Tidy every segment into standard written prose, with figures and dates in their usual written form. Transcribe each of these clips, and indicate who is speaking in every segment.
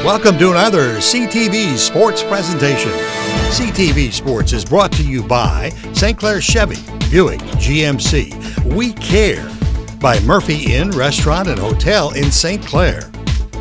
Speaker 1: Welcome to another CTV Sports presentation. CTV Sports is brought to you by St. Clair Chevy, Buick, GMC, We Care, by Murphy Inn Restaurant and Hotel in St. Clair,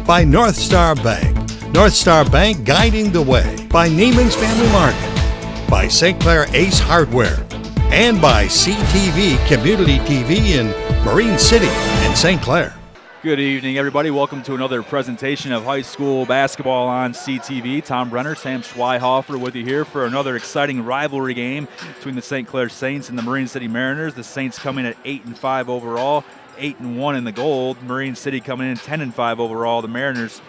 Speaker 1: by North Star Bank, North Star Bank guiding the way, by Neiman's Family Market, by St. Clair Ace Hardware, and by CTV Community TV in Marine City and St. Clair.
Speaker 2: Good evening, everybody. Welcome to another presentation of high school basketball on CTV. Tom Brenner, Sam Schweihofer with you here for another exciting rivalry game between the St. Clair Saints and the Marine City Mariners. The Saints coming at 8-5 overall, 8-1 in the gold. Marine City coming in 10-5 overall. The Mariners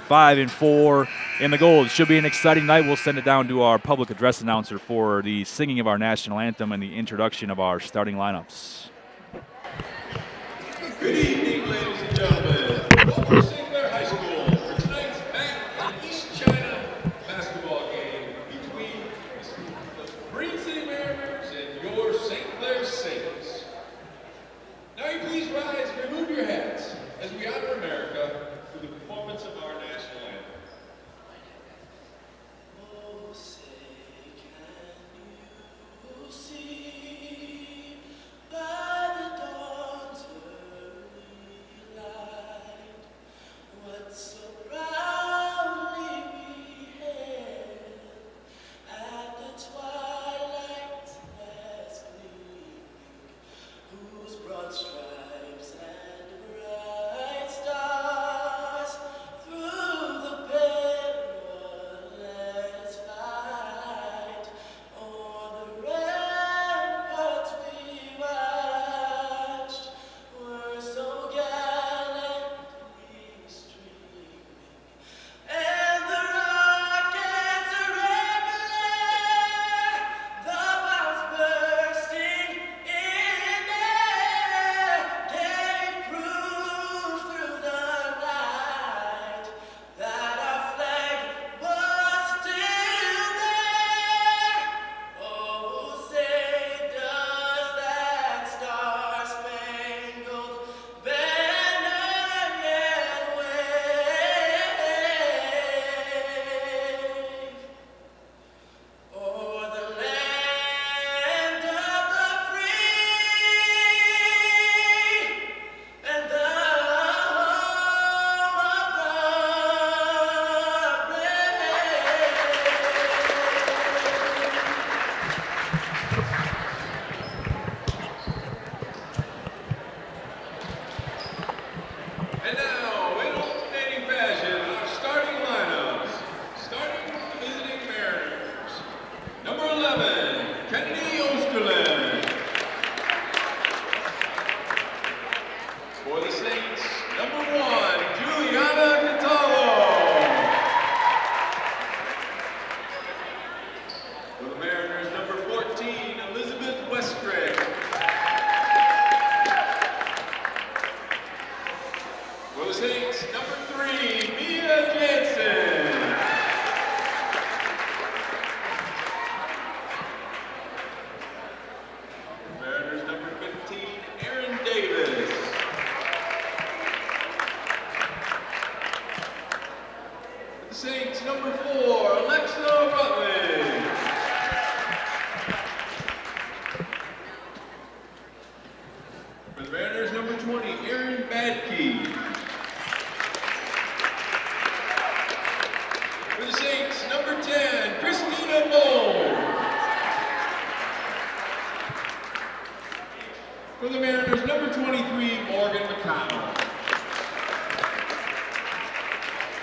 Speaker 2: 5-4 in the gold. Should be an exciting night. We'll send it down to our public address announcer for the singing of our national anthem and the introduction of our starting lineups.
Speaker 3: Good evening, ladies and gentlemen. Welcome to St. Clair High School for tonight's MAC and East China basketball game between the Marine City Mariners and your St. Clair Saints. Now you please rise and remove your hats as we honor America with the performance of our national anthem.
Speaker 4: Oh, say, can you see by the dawn's early light what so proudly we hailed at the twilight's last gleaming, whose broad stripes and bright stars through the perilous fight o'er the ramparts we watched were so gallantly streaming, and the rockets regular, the bombs bursting in air, gave proof through the night that our flag was still there. Oh, say does that star-spangled banner yet wave o'er the land of the free and the home of the brave?
Speaker 3: And now, in alternating fashion, our starting lineups. Starting with the visiting Mariners. Number 11, Kennedy Osterland. For the Saints, number 1, Juliana Cataldo. For the Mariners, number 14, Elizabeth Westrick. For the Saints, number 3, Mia Jansen. For Mariners, number 15, Aaron Davis. For the Saints, number 4, Alexa Rutledge. For the Mariners, number 20, Aaron Badke. For the Saints, number 10, Christina Moe. For the Mariners, number 23, Morgan McConnell.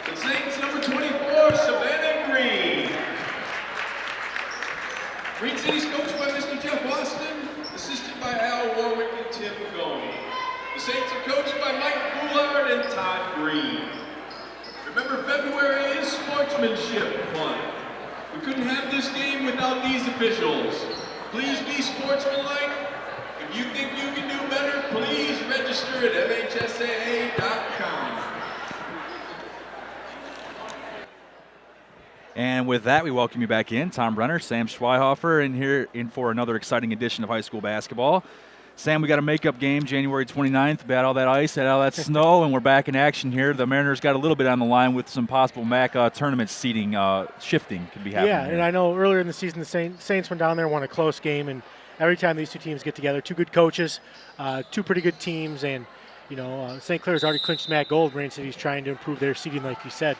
Speaker 3: For the Saints, number 24, Savannah Green. Green City's coached by Mr. Jeff Austin, assisted by Al Warwick and Tim Magoni. The Saints are coached by Mike Goulart and Todd Green. Remember, February is Sportsmanship Month. We couldn't have this game without these officials. Please be sportsmanlike. If you think you can do better, please register at MHSAA.com.
Speaker 2: And with that, we welcome you back in. Tom Brenner, Sam Schweihofer, in here in for another exciting edition of high school basketball. Sam, we got a makeup game January 29th. We had all that ice, had all that snow, and we're back in action here. The Mariners got a little bit on the line with some possible MAC tournament seating shifting could be happening.
Speaker 5: Yeah,
Speaker 2: here.
Speaker 5: and I know earlier in the season the Saints went down there and won a close game, and every time these two teams get together, two good coaches, two pretty good teams, and St. Clair's already clinched MAC Gold. Marine City's trying to improve their seeding, like you said.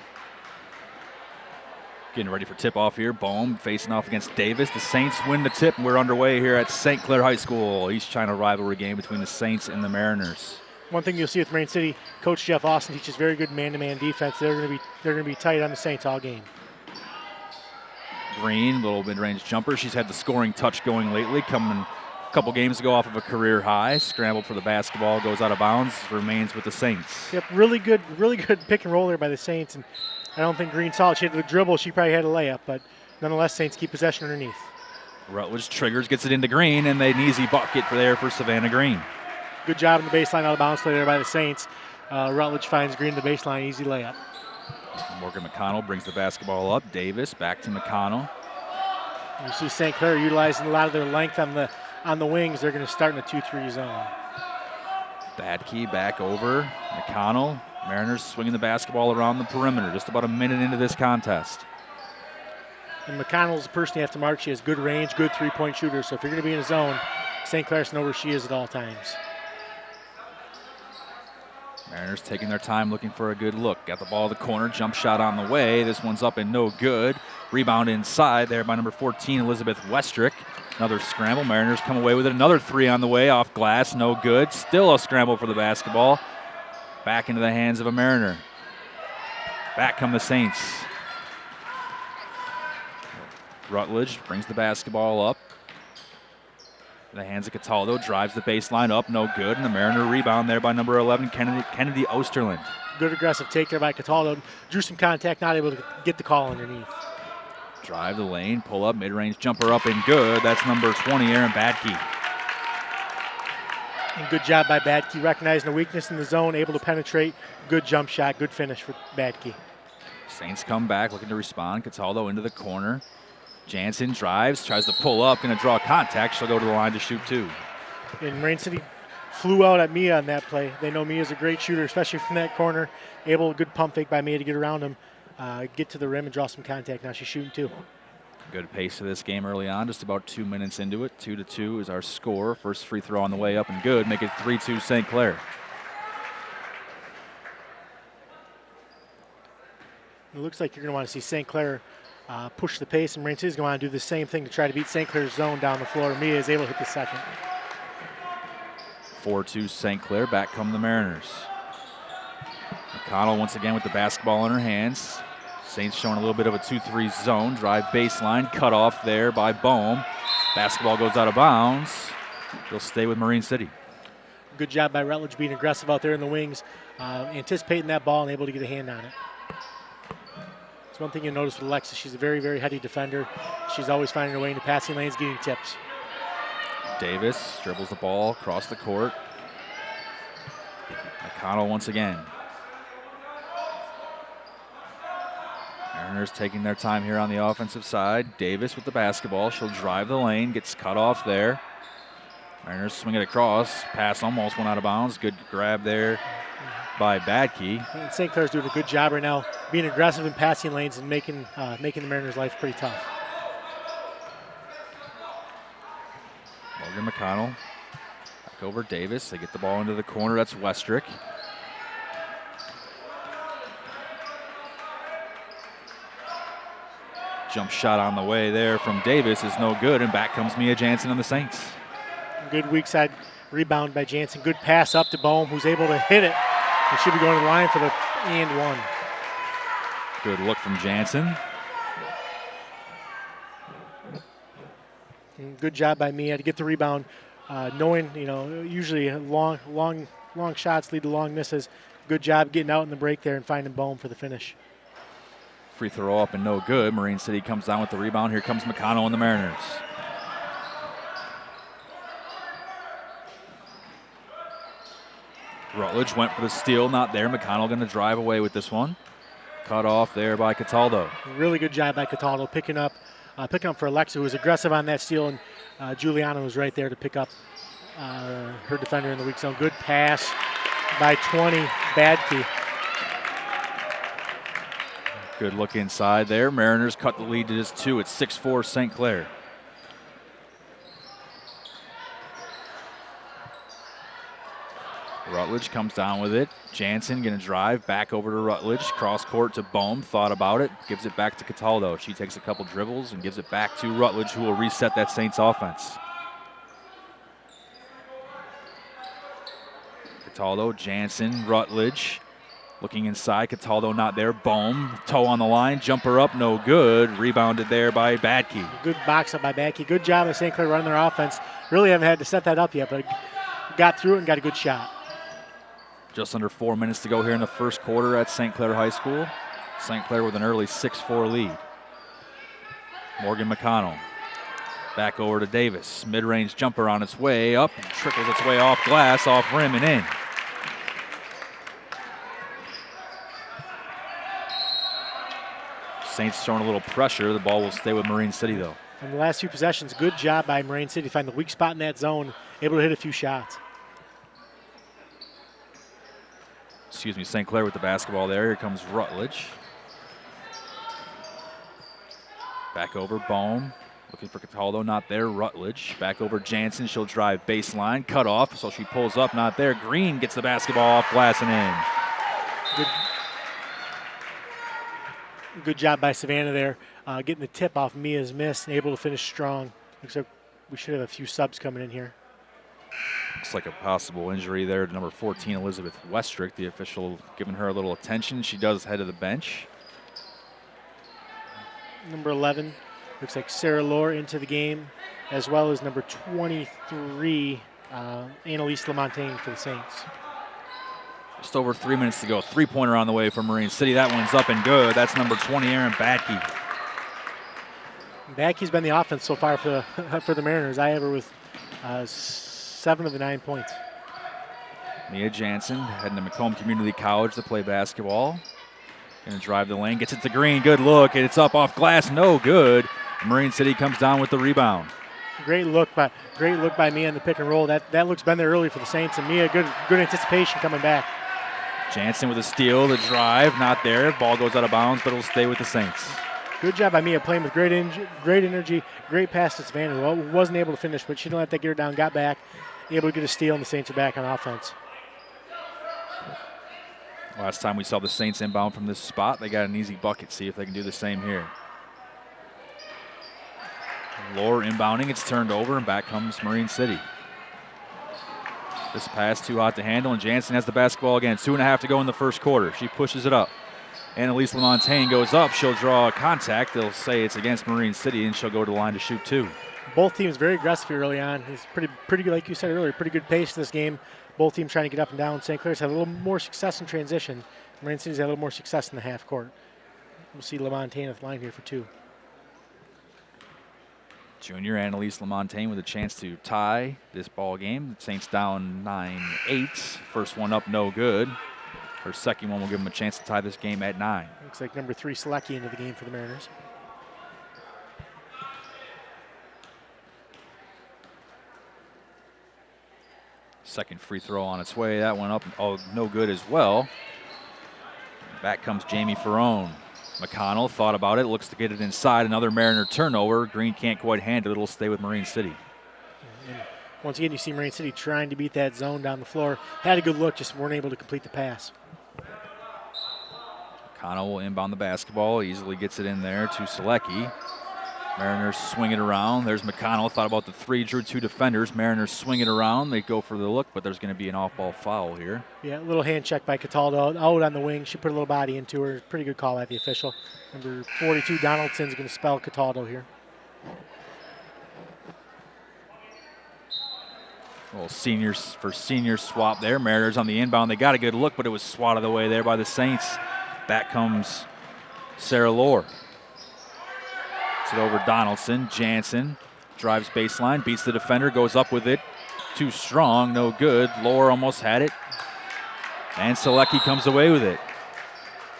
Speaker 2: Getting ready for tip-off here. Bohm facing off against Davis. The Saints win the tip, and we're underway here at St. Clair High School. East China rivalry game between the Saints and the Mariners.
Speaker 5: One thing you'll see with Marine City, Coach Jeff Austin teaches very good man-to-man defense. They're going to be tight on the Saints all game.
Speaker 2: Green, little mid-range jumper. She's had the scoring touch going lately, coming a couple games ago off of a career high. Scrambled for the basketball, goes out of bounds, remains with the Saints.
Speaker 5: Yep, really good pick and roll there by the Saints, and I don't think Green saw it. She had the dribble. She probably had a layup, but nonetheless, Saints keep possession underneath.
Speaker 2: Rutledge triggers, gets it into Green, and an easy bucket for Savannah Green.
Speaker 5: Good job on the baseline out of bounds play there by the Saints. Rutledge finds Green at the baseline, easy layup.
Speaker 2: Morgan McConnell brings the basketball up. Davis back to McConnell.
Speaker 5: You see St. Clair utilizing a lot of their length on the wings. They're going to start in a 2-3 zone.
Speaker 2: Badkey back over. McConnell. Mariners swinging the basketball around the perimeter. Just about a minute into this contest.
Speaker 5: And McConnell's the person you have to mark. She has good range, good three-point shooter. So if you're going to be in a zone, St. Clair's know where she is at all times.
Speaker 2: Mariners taking their time looking for a good look. Got the ball in the corner, jump shot on the way. This one's up and no good. Rebound inside there by number 14, Elizabeth Westrick. Another scramble. Mariners come away with it. Another three on the way, off glass, no good. Still a scramble for the basketball. Back into the hands of a Mariner. Back come the Saints. Rutledge brings the basketball up. In the hands of Cataldo, drives the baseline up, no good. And the Mariner rebound there by number 11, Kennedy Osterland.
Speaker 5: Good aggressive take there by Cataldo. Drew some contact, not able to get the call underneath.
Speaker 2: Drive the lane, pull up, mid-range jumper up and good. That's number 20, Aaron Badkey.
Speaker 5: And good job by Badkey, recognizing the weakness in the zone, able to penetrate. Good jump shot, good finish for Badkey.
Speaker 2: Saints come back, looking to respond. Cataldo into the corner. Jansen drives, tries to pull up, going to draw contact. She'll go to the line to shoot two.
Speaker 5: And Marine City flew out at Mia on that play. They know Mia's a great shooter, especially from that corner. Good pump fake by Mia to get around him, get to the rim and draw some contact. Now she's shooting two.
Speaker 2: Good pace of this game early on, just about 2 minutes into it. 2-2 is our score. First free throw on the way up and good. Make it 3-2 St. Clair.
Speaker 5: It looks like you're going to want to see St. Clair push the pace, and Marine City's going to want to do the same thing to try to beat St. Clair's zone down the floor. Mia is able to hit the second.
Speaker 2: 4-2 St. Clair. Back come the Mariners. McConnell once again with the basketball in her hands. Saints showing a little bit of a 2-3 zone. Drive baseline, cut off there by Bohm. Basketball goes out of bounds. They'll stay with Marine City.
Speaker 5: Good job by Rutledge being aggressive out there in the wings, anticipating that ball and able to get a hand on it. It's one thing you'll notice with Alexis. She's a very, very heady defender. She's always finding her way into passing lanes, getting tips.
Speaker 2: Davis dribbles the ball across the court. McConnell once again. Mariners taking their time here on the offensive side. Davis with the basketball. She'll drive the lane, gets cut off there. Mariners swing it across. Pass almost went out of bounds. Good grab there by Badkey.
Speaker 5: And St. Clair's doing a good job right now, being aggressive in passing lanes and making the Mariners' life pretty tough.
Speaker 2: Morgan McConnell back over Davis. They get the ball into the corner. That's Westrick. Jump shot on the way there from Davis is no good, and back comes Mia Jansen on the Saints.
Speaker 5: Good weak side rebound by Jansen. Good pass up to Bohm, who's able to hit it. It should be going to the line for the and one.
Speaker 2: Good look from Jansen.
Speaker 5: And good job by Mia to get the rebound, knowing, usually long shots lead to long misses. Good job getting out in the break there and finding Bohm for the finish.
Speaker 2: Free throw up and no good. Marine City comes down with the rebound. Here comes McConnell and the Mariners. Rutledge went for the steal, not there. McConnell going to drive away with this one. Cut off there by Cataldo.
Speaker 5: Really good job by Cataldo picking up for Alexa, who was aggressive on that steal, and Giuliano was right there to pick up her defender in the weak zone. Good pass by 20, Badke.
Speaker 2: Good look inside there. Mariners cut the lead to just 2. It's 6-4 St. Clair. Rutledge comes down with it. Jansen going to drive back over to Rutledge. Cross court to Bohm. Thought about it. Gives it back to Cataldo. She takes a couple dribbles and gives it back to Rutledge, who will reset that Saints offense. Cataldo, Jansen, Rutledge. Looking inside. Cataldo not there. Bohm. Toe on the line. Jumper up. No good. Rebounded there by Badke.
Speaker 5: Good box up by Badke. Good job of St. Clair running their offense. Really haven't had to set that up yet, but got through it and got a good shot.
Speaker 2: Just under 4 minutes to go here in the first quarter at St. Clair High School. St. Clair with an early 6-4 lead. Morgan McConnell back over to Davis. Mid-range jumper on its way up. Trickles its way off glass, off rim, and in. Saints showing a little pressure. The ball will stay with Marine City, though.
Speaker 5: In the last few possessions, good job by Marine City to find the weak spot in that zone, able to hit a few shots.
Speaker 2: Excuse me, St. Clair with the basketball there. Here comes Rutledge. Back over, Bohm. Looking for Cataldo, not there. Rutledge. Back over Jansen. She'll drive baseline. Cut off, so she pulls up, not there. Green gets the basketball off glass and in.
Speaker 5: Good job by Savannah there, getting the tip off Mia's miss and able to finish strong. Looks like we should have a few subs coming in here.
Speaker 2: Looks like a possible injury there to number 14, Elizabeth Westrick. The official giving her a little attention. She does head to the bench.
Speaker 5: Number 11, looks like Sarah Lohr into the game, as well as number 23, Annalise Lamontagne for the Saints.
Speaker 2: Just over 3 minutes to go. Three-pointer on the way for Marine City. That one's up and good. That's number 20, Aaron Badke.
Speaker 5: Badke's been the offense so far for the Mariners. I have her with 7 of the 9 points.
Speaker 2: Mia Jansen heading to Macomb Community College to play basketball. Going to drive the lane, gets it to Green. Good look, and it's up off glass. No good. Marine City comes down with the rebound.
Speaker 5: Great look by Mia in the pick and roll. That look's been there early for the Saints, and Mia good anticipation coming back.
Speaker 2: Jansen with a steal, the drive, not there. Ball goes out of bounds, but it'll stay with the Saints.
Speaker 5: Good job by Mia playing with great energy, great pass to Savannah. Well, wasn't able to finish, but she didn't let that get her down, got back, able to get a steal, and the Saints are back on offense.
Speaker 2: Last time we saw the Saints inbound from this spot, they got an easy bucket. See if they can do the same here. Lohr inbounding, it's turned over, and back comes Marine City. This pass too hot to handle, and Jansen has the basketball again. 2.5 to go in the first quarter. She pushes it up. Annalise Lamontagne goes up. She'll draw a contact. They'll say it's against Marine City, and she'll go to the line to shoot 2.
Speaker 5: Both teams very aggressive here early on. It's pretty good, like you said earlier, pretty good pace in this game. Both teams trying to get up and down. St. Clair's had a little more success in transition. Marine City's had a little more success in the half court. We'll see Lamontagne at the line here for 2.
Speaker 2: Junior Annalise Lamontagne with a chance to tie this ball game. The Saints down 9-8. First one up, no good. Her second one will give them a chance to tie this game at 9.
Speaker 5: Looks like number 3 Selecki into the game for the Mariners.
Speaker 2: Second free throw on its way. That one up, no good as well. Back comes Jamie Ferrone. McConnell thought about it, looks to get it inside. Another Mariner turnover. Green can't quite handle it. It'll stay with Marine City.
Speaker 5: And once again, you see Marine City trying to beat that zone down the floor. Had a good look, just weren't able to complete the pass.
Speaker 2: McConnell will inbound the basketball. Easily gets it in there to Selecki. Mariners swing it around. There's McConnell. Thought about the 3, drew 2 defenders. Mariners swing it around. They go for the look, but there's going to be an off-ball foul here.
Speaker 5: Yeah, a little hand check by Cataldo. Out on the wing. She put a little body into her. Pretty good call by the official. Number 42, Donaldson's going to spell Cataldo here.
Speaker 2: Well, senior swap there. Mariners on the inbound. They got a good look, but it was swatted away there by the Saints. Back comes Sarah Lohr. It over Donaldson. Jansen drives baseline, beats the defender, goes up with it. Too strong, no good. Lohr almost had it. And Selecki comes away with it.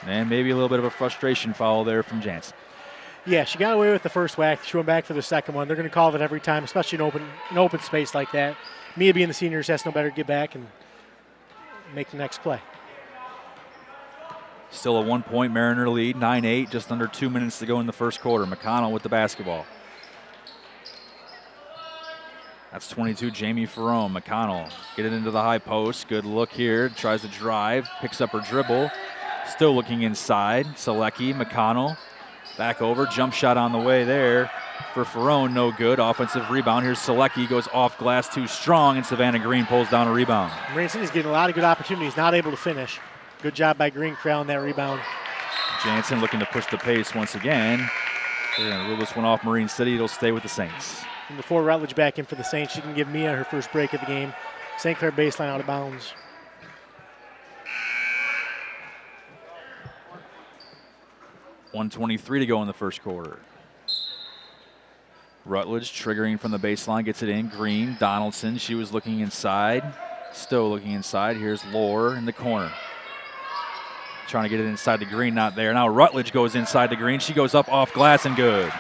Speaker 2: And maybe a little bit of a frustration foul there from Jansen.
Speaker 5: Yeah, she got away with the first whack. She went back for the second one. They're going to call it every time, especially in open space like that. Mia being the senior, has no better get back and make the next play.
Speaker 2: Still a 1-point Mariner lead, 9-8, just under 2 minutes to go in the first quarter. McConnell with the basketball. That's 22, Jamie Ferrone. McConnell get it into the high post. Good look here. Tries to drive, picks up her dribble. Still looking inside. Selecki, McConnell. Back over, jump shot on the way there for Ferrone, no good. Offensive rebound. Here's Selecki, goes off glass too strong, and Savannah Green pulls down a rebound.
Speaker 5: Marine City's getting a lot of good opportunities, not able to finish. Good job by Green corralling that rebound.
Speaker 2: Jansen looking to push the pace once again. They're going to rule this one off Marine City. It'll stay with the Saints.
Speaker 5: And before Rutledge back in for the Saints, she can give Mia her first break of the game. St. Clair baseline out of bounds.
Speaker 2: .123 to go in the first quarter. Rutledge triggering from the baseline, gets it in. Green, Donaldson, she was looking inside. Still looking inside. Here's Lohr in the corner. Trying to get it inside the Green, not there. Now Rutledge goes inside the Green. She goes up off glass and good.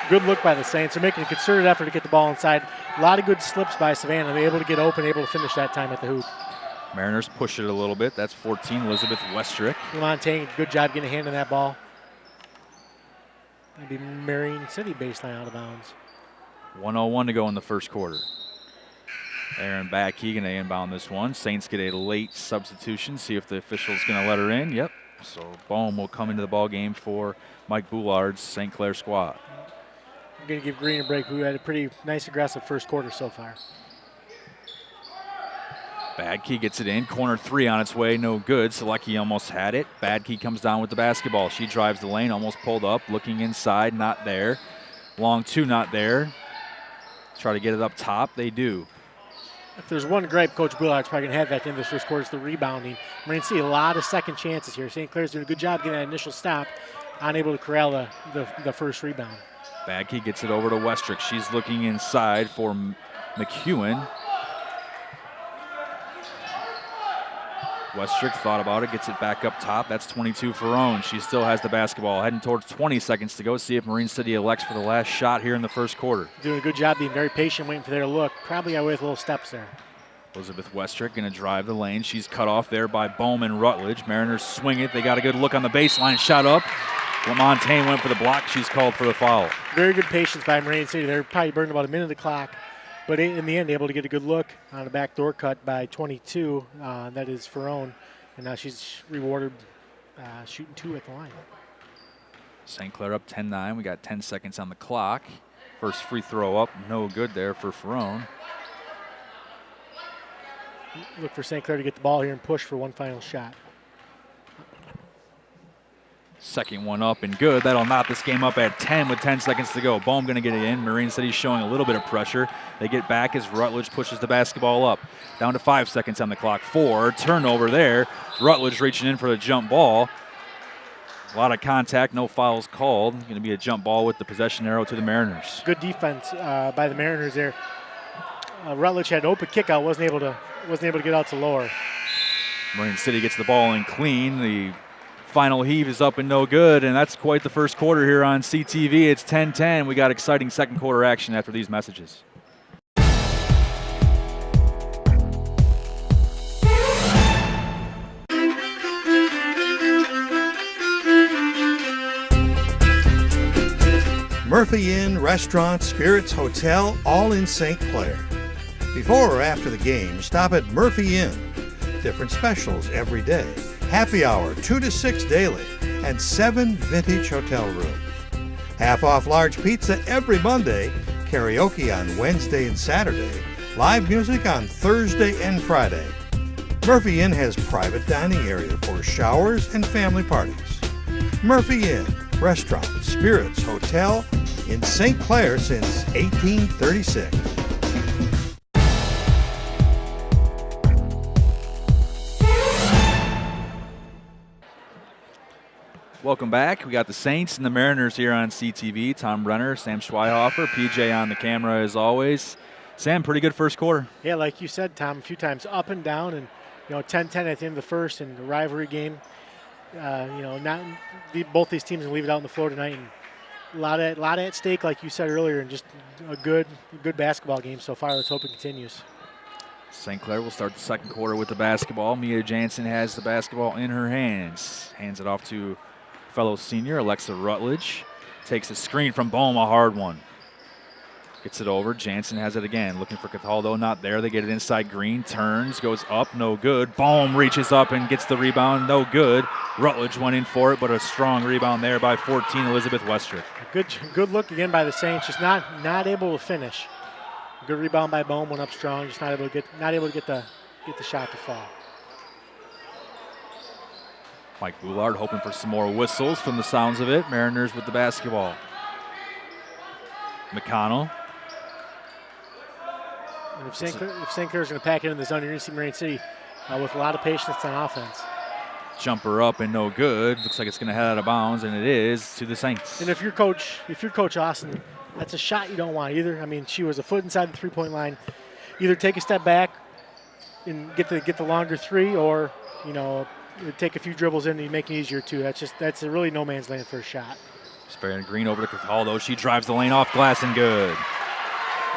Speaker 5: Good look by the Saints. They're making a concerted effort to get the ball inside. A lot of good slips by Savannah. They're able to get open, able to finish that time at the hoop.
Speaker 2: Mariners push it a little bit. That's 14, Elizabeth Westrick.
Speaker 5: Lamontagne, good job getting a hand on that ball. That'd be Marine City baseline out of bounds.
Speaker 2: 1:01 to go in the first quarter. Aaron Badkey going to inbound this one. Saints get a late substitution. See if the official's going to let her in. Yep. So Bohm will come into the ball game for Mike Boulard's St. Clair squad.
Speaker 5: I'm going to give Green a break, who had a pretty nice aggressive first quarter so far.
Speaker 2: Badkey gets it in. Corner three on its way. No good. Selecki almost had it. Badkey comes down with the basketball. She drives the lane. Almost pulled up. Looking inside. Not there. Long two. Not there. Try to get it up top. They do.
Speaker 5: If there's one gripe Coach Boulard's probably going to have at the end of this first quarter, it's the rebounding. We're going to see a lot of second chances here. St. Clair's doing a good job getting that initial stop, unable to corral the first rebound.
Speaker 2: Badkey gets it over to Westrick. She's looking inside for McEwen. Westrick thought about it, gets it back up top. That's 22 Ferrone. She still has the basketball. Heading towards 20 seconds to go. See if Marine City elects for the last shot here in the first quarter.
Speaker 5: Doing a good job being very patient, waiting for their look. Probably got away with little steps there.
Speaker 2: Elizabeth Westrick going to drive the lane. She's cut off there by Bowman Rutledge. Mariners swing it. They got a good look on the baseline. Shot up. Lamontagne went for the block. She's called for the foul.
Speaker 5: Very good patience by Marine City. They're probably burned about a minute of the clock. But in the end, able to get a good look on a backdoor cut by 22. That is Ferrone. And now she's rewarded shooting two at the line.
Speaker 2: St. Clair up 10-9. We got 10 seconds on the clock. First free throw up. No good there for Ferrone.
Speaker 5: Look for St. Clair to get the ball here and push for one final shot.
Speaker 2: Second one up and good. That'll knot this game up at 10 with 10 seconds to go. Bohm going to get it in. Marine City showing a little bit of pressure. They get back as Rutledge pushes the basketball up. Down to 5 seconds on the clock. 4. Turnover there. Rutledge reaching in for the jump ball. A lot of contact. No fouls called. Going to be a jump ball with the possession arrow to the Mariners.
Speaker 5: Good defense by the Mariners there. Rutledge had an open kick out. Wasn't able to get out to Lohr.
Speaker 2: Marine City gets the ball in clean. The final heave is up and no good, and that's quite the first quarter here on CTV. It's 10-10. We got exciting second quarter action after these messages.
Speaker 1: Murphy Inn, Restaurant, Spirits Hotel, all in St. Clair. Before or after the game, stop at Murphy Inn. Different specials every day. Happy hour 2 to 6 daily, and 7 vintage hotel rooms. Half off large pizza every Monday, karaoke on Wednesday and Saturday, live music on Thursday and Friday. Murphy Inn has private dining area for showers and family parties. Murphy Inn, Restaurant, Spirits Hotel in St. Clair since 1836.
Speaker 2: Welcome back. We got the Saints and the Mariners here on CTV. Tom Brenner, Sam Schweihofer, PJ on the camera as always. Sam, pretty good first quarter.
Speaker 5: Yeah, like you said, Tom, a few times up and down, and 10-10 at the end of the first and the rivalry game. Both these teams will leave it out on the floor tonight and A lot at stake, like you said earlier, and just a good basketball game so far. Let's hope it continues.
Speaker 2: St. Clair will start the second quarter with the basketball. Mia Jansen has the basketball in her hands. Hands it off to fellow senior Alexa Rutledge. Takes a screen from Bohm, a hard one. Gets it over. Jansen has it again. Looking for Cataldo, not there. They get it inside Green. Turns, goes up, no good. Bohm reaches up and gets the rebound, no good. Rutledge went in for it, but a strong rebound there by 14, Elizabeth Westrick.
Speaker 5: Good look again by the Saints. Just not able to finish. Good rebound by Bohm. Went up strong. Just not able to get the shot to fall.
Speaker 2: Mike Boulard hoping for some more whistles from the sounds of it. Mariners with the basketball. McConnell.
Speaker 5: And if St. Clair is going to pack it in the zone, you're going to see Marine City with a lot of patience on offense.
Speaker 2: Jumper up and no good. Looks like it's going to head out of bounds, and it is to the Saints.
Speaker 5: And if you're Coach Austin, that's a shot you don't want either. I mean, she was a foot inside the three-point line. Either take a step back and get the longer three, or take a few dribbles in and make it easier too. That's a really no man's land for a shot.
Speaker 2: Sparing Green over to Cataldo. She drives the lane off glass and good.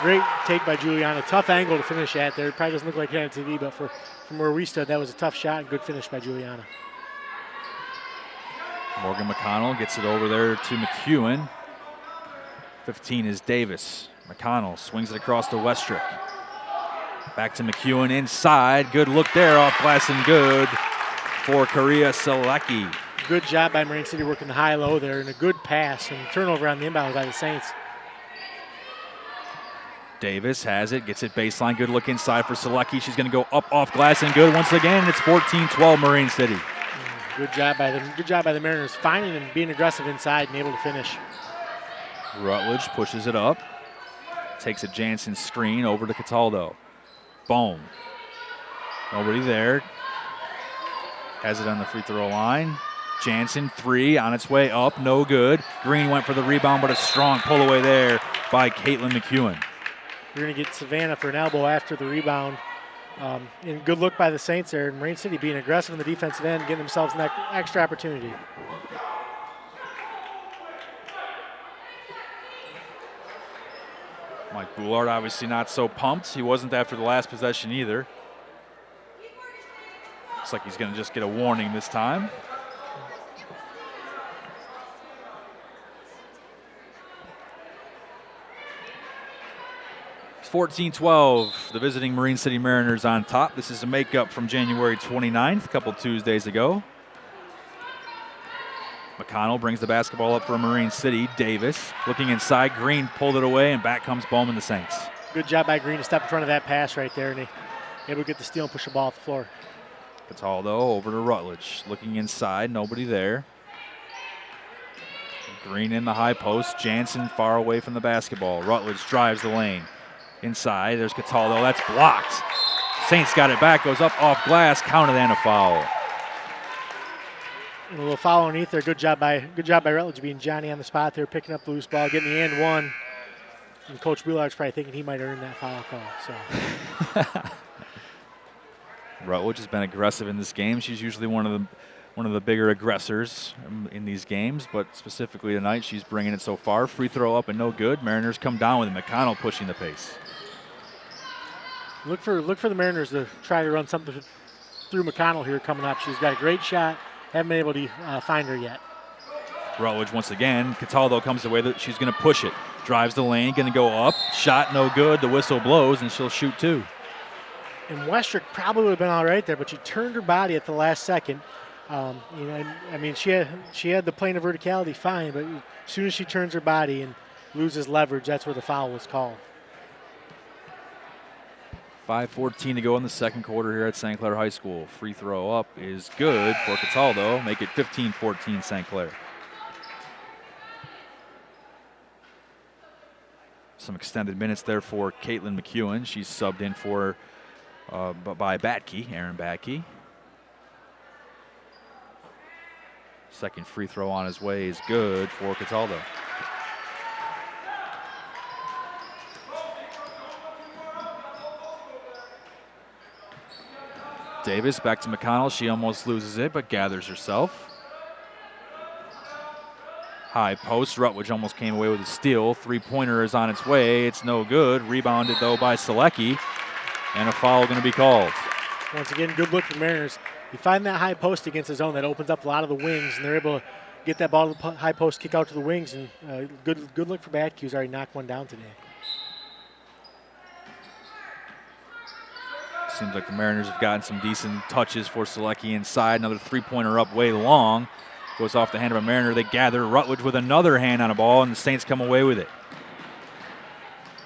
Speaker 5: Great take by Juliana. Tough angle to finish at there. It probably doesn't look like it on TV, but from where we stood, that was a tough shot and good finish by Juliana.
Speaker 2: Morgan McConnell gets it over there to McEwen. 15 is Davis. McConnell swings it across to Westrick. Back to McEwen inside. Good look there off glass and good for Korea Selecki.
Speaker 5: Good job by Marine City working the high-low there, and a good pass and turnover on the inbound by the Saints.
Speaker 2: Davis has it, gets it baseline. Good look inside for Selecki. She's going to go up off glass and good once again. It's 14-12 Marine City.
Speaker 5: Good job by them. Good job by the Mariners finding and being aggressive inside and able to finish.
Speaker 2: Rutledge pushes it up. Takes a Jansen screen over to Cataldo. Bohm. Nobody there. Has it on the free throw line. Jansen, three, on its way up, no good. Green went for the rebound, but a strong pull away there by Caitlin McEwen.
Speaker 5: We're going to get Savannah for an elbow after the rebound. And good look by the Saints there. Marine City being aggressive in the defensive end, getting themselves an extra opportunity.
Speaker 2: Mike Boulard obviously not so pumped. He wasn't after the last possession either. Looks like he's going to just get a warning this time. It's 14-12, the visiting Marine City Mariners on top. This is a makeup from January 29th, a couple Tuesdays ago. McConnell brings the basketball up for Marine City. Davis looking inside. Green pulled it away, and back comes Bowman, the Saints.
Speaker 5: Good job by Green to step in front of that pass right there, and able to get the steal and push the ball off the floor.
Speaker 2: Cataldo over to Rutledge. Looking inside, nobody there. Green in the high post. Jansen far away from the basketball. Rutledge drives the lane. Inside, there's Cataldo. That's blocked. Saints got it back, goes up off glass, counted and a foul.
Speaker 5: And a little foul underneath there. Good job by Rutledge being Johnny on the spot there, picking up the loose ball, getting the and one. And Coach Wheelar's probably thinking he might earn that foul call. So.
Speaker 2: Rutledge has been aggressive in this game. She's usually one of the bigger aggressors in these games, but specifically tonight she's bringing it so far. Free throw up and no good. Mariners come down with it. McConnell pushing the pace.
Speaker 5: Look for the Mariners to try to run something through McConnell here coming up. She's got a great shot. Haven't been able to find her yet.
Speaker 2: Rutledge once again. Cataldo comes away. She's going to push it. Drives the lane. Going to go up. Shot no good. The whistle blows, and she'll shoot two.
Speaker 5: And Westrick probably would have been all right there, but she turned her body at the last second. She had the plane of verticality fine, but as soon as she turns her body and loses leverage, that's where the foul was called.
Speaker 2: 5:14 to go in the second quarter here at St. Clair High School. Free throw up is good for Cataldo. Make it 15-14 St. Clair. Some extended minutes there for Caitlin McEwen. She's subbed in for by Batke, Aaron Batke. Second free throw on his way is good for Cataldo. Davis back to McConnell. She almost loses it, but gathers herself. High post. Rutledge almost came away with a steal. Three-pointer is on its way. It's no good. Rebounded, though, by Selecki. And a foul going to be called.
Speaker 5: Once again, good look for Mariners. You find that high post against the zone, that opens up a lot of the wings, and they're able to get that ball to the high post, kick out to the wings, and good look for Badke, who's already knocked one down today.
Speaker 2: Seems like the Mariners have gotten some decent touches for Selecki inside. Another three-pointer up way long. Goes off the hand of a Mariner. They gather. Rutledge with another hand on a ball, and the Saints come away with it.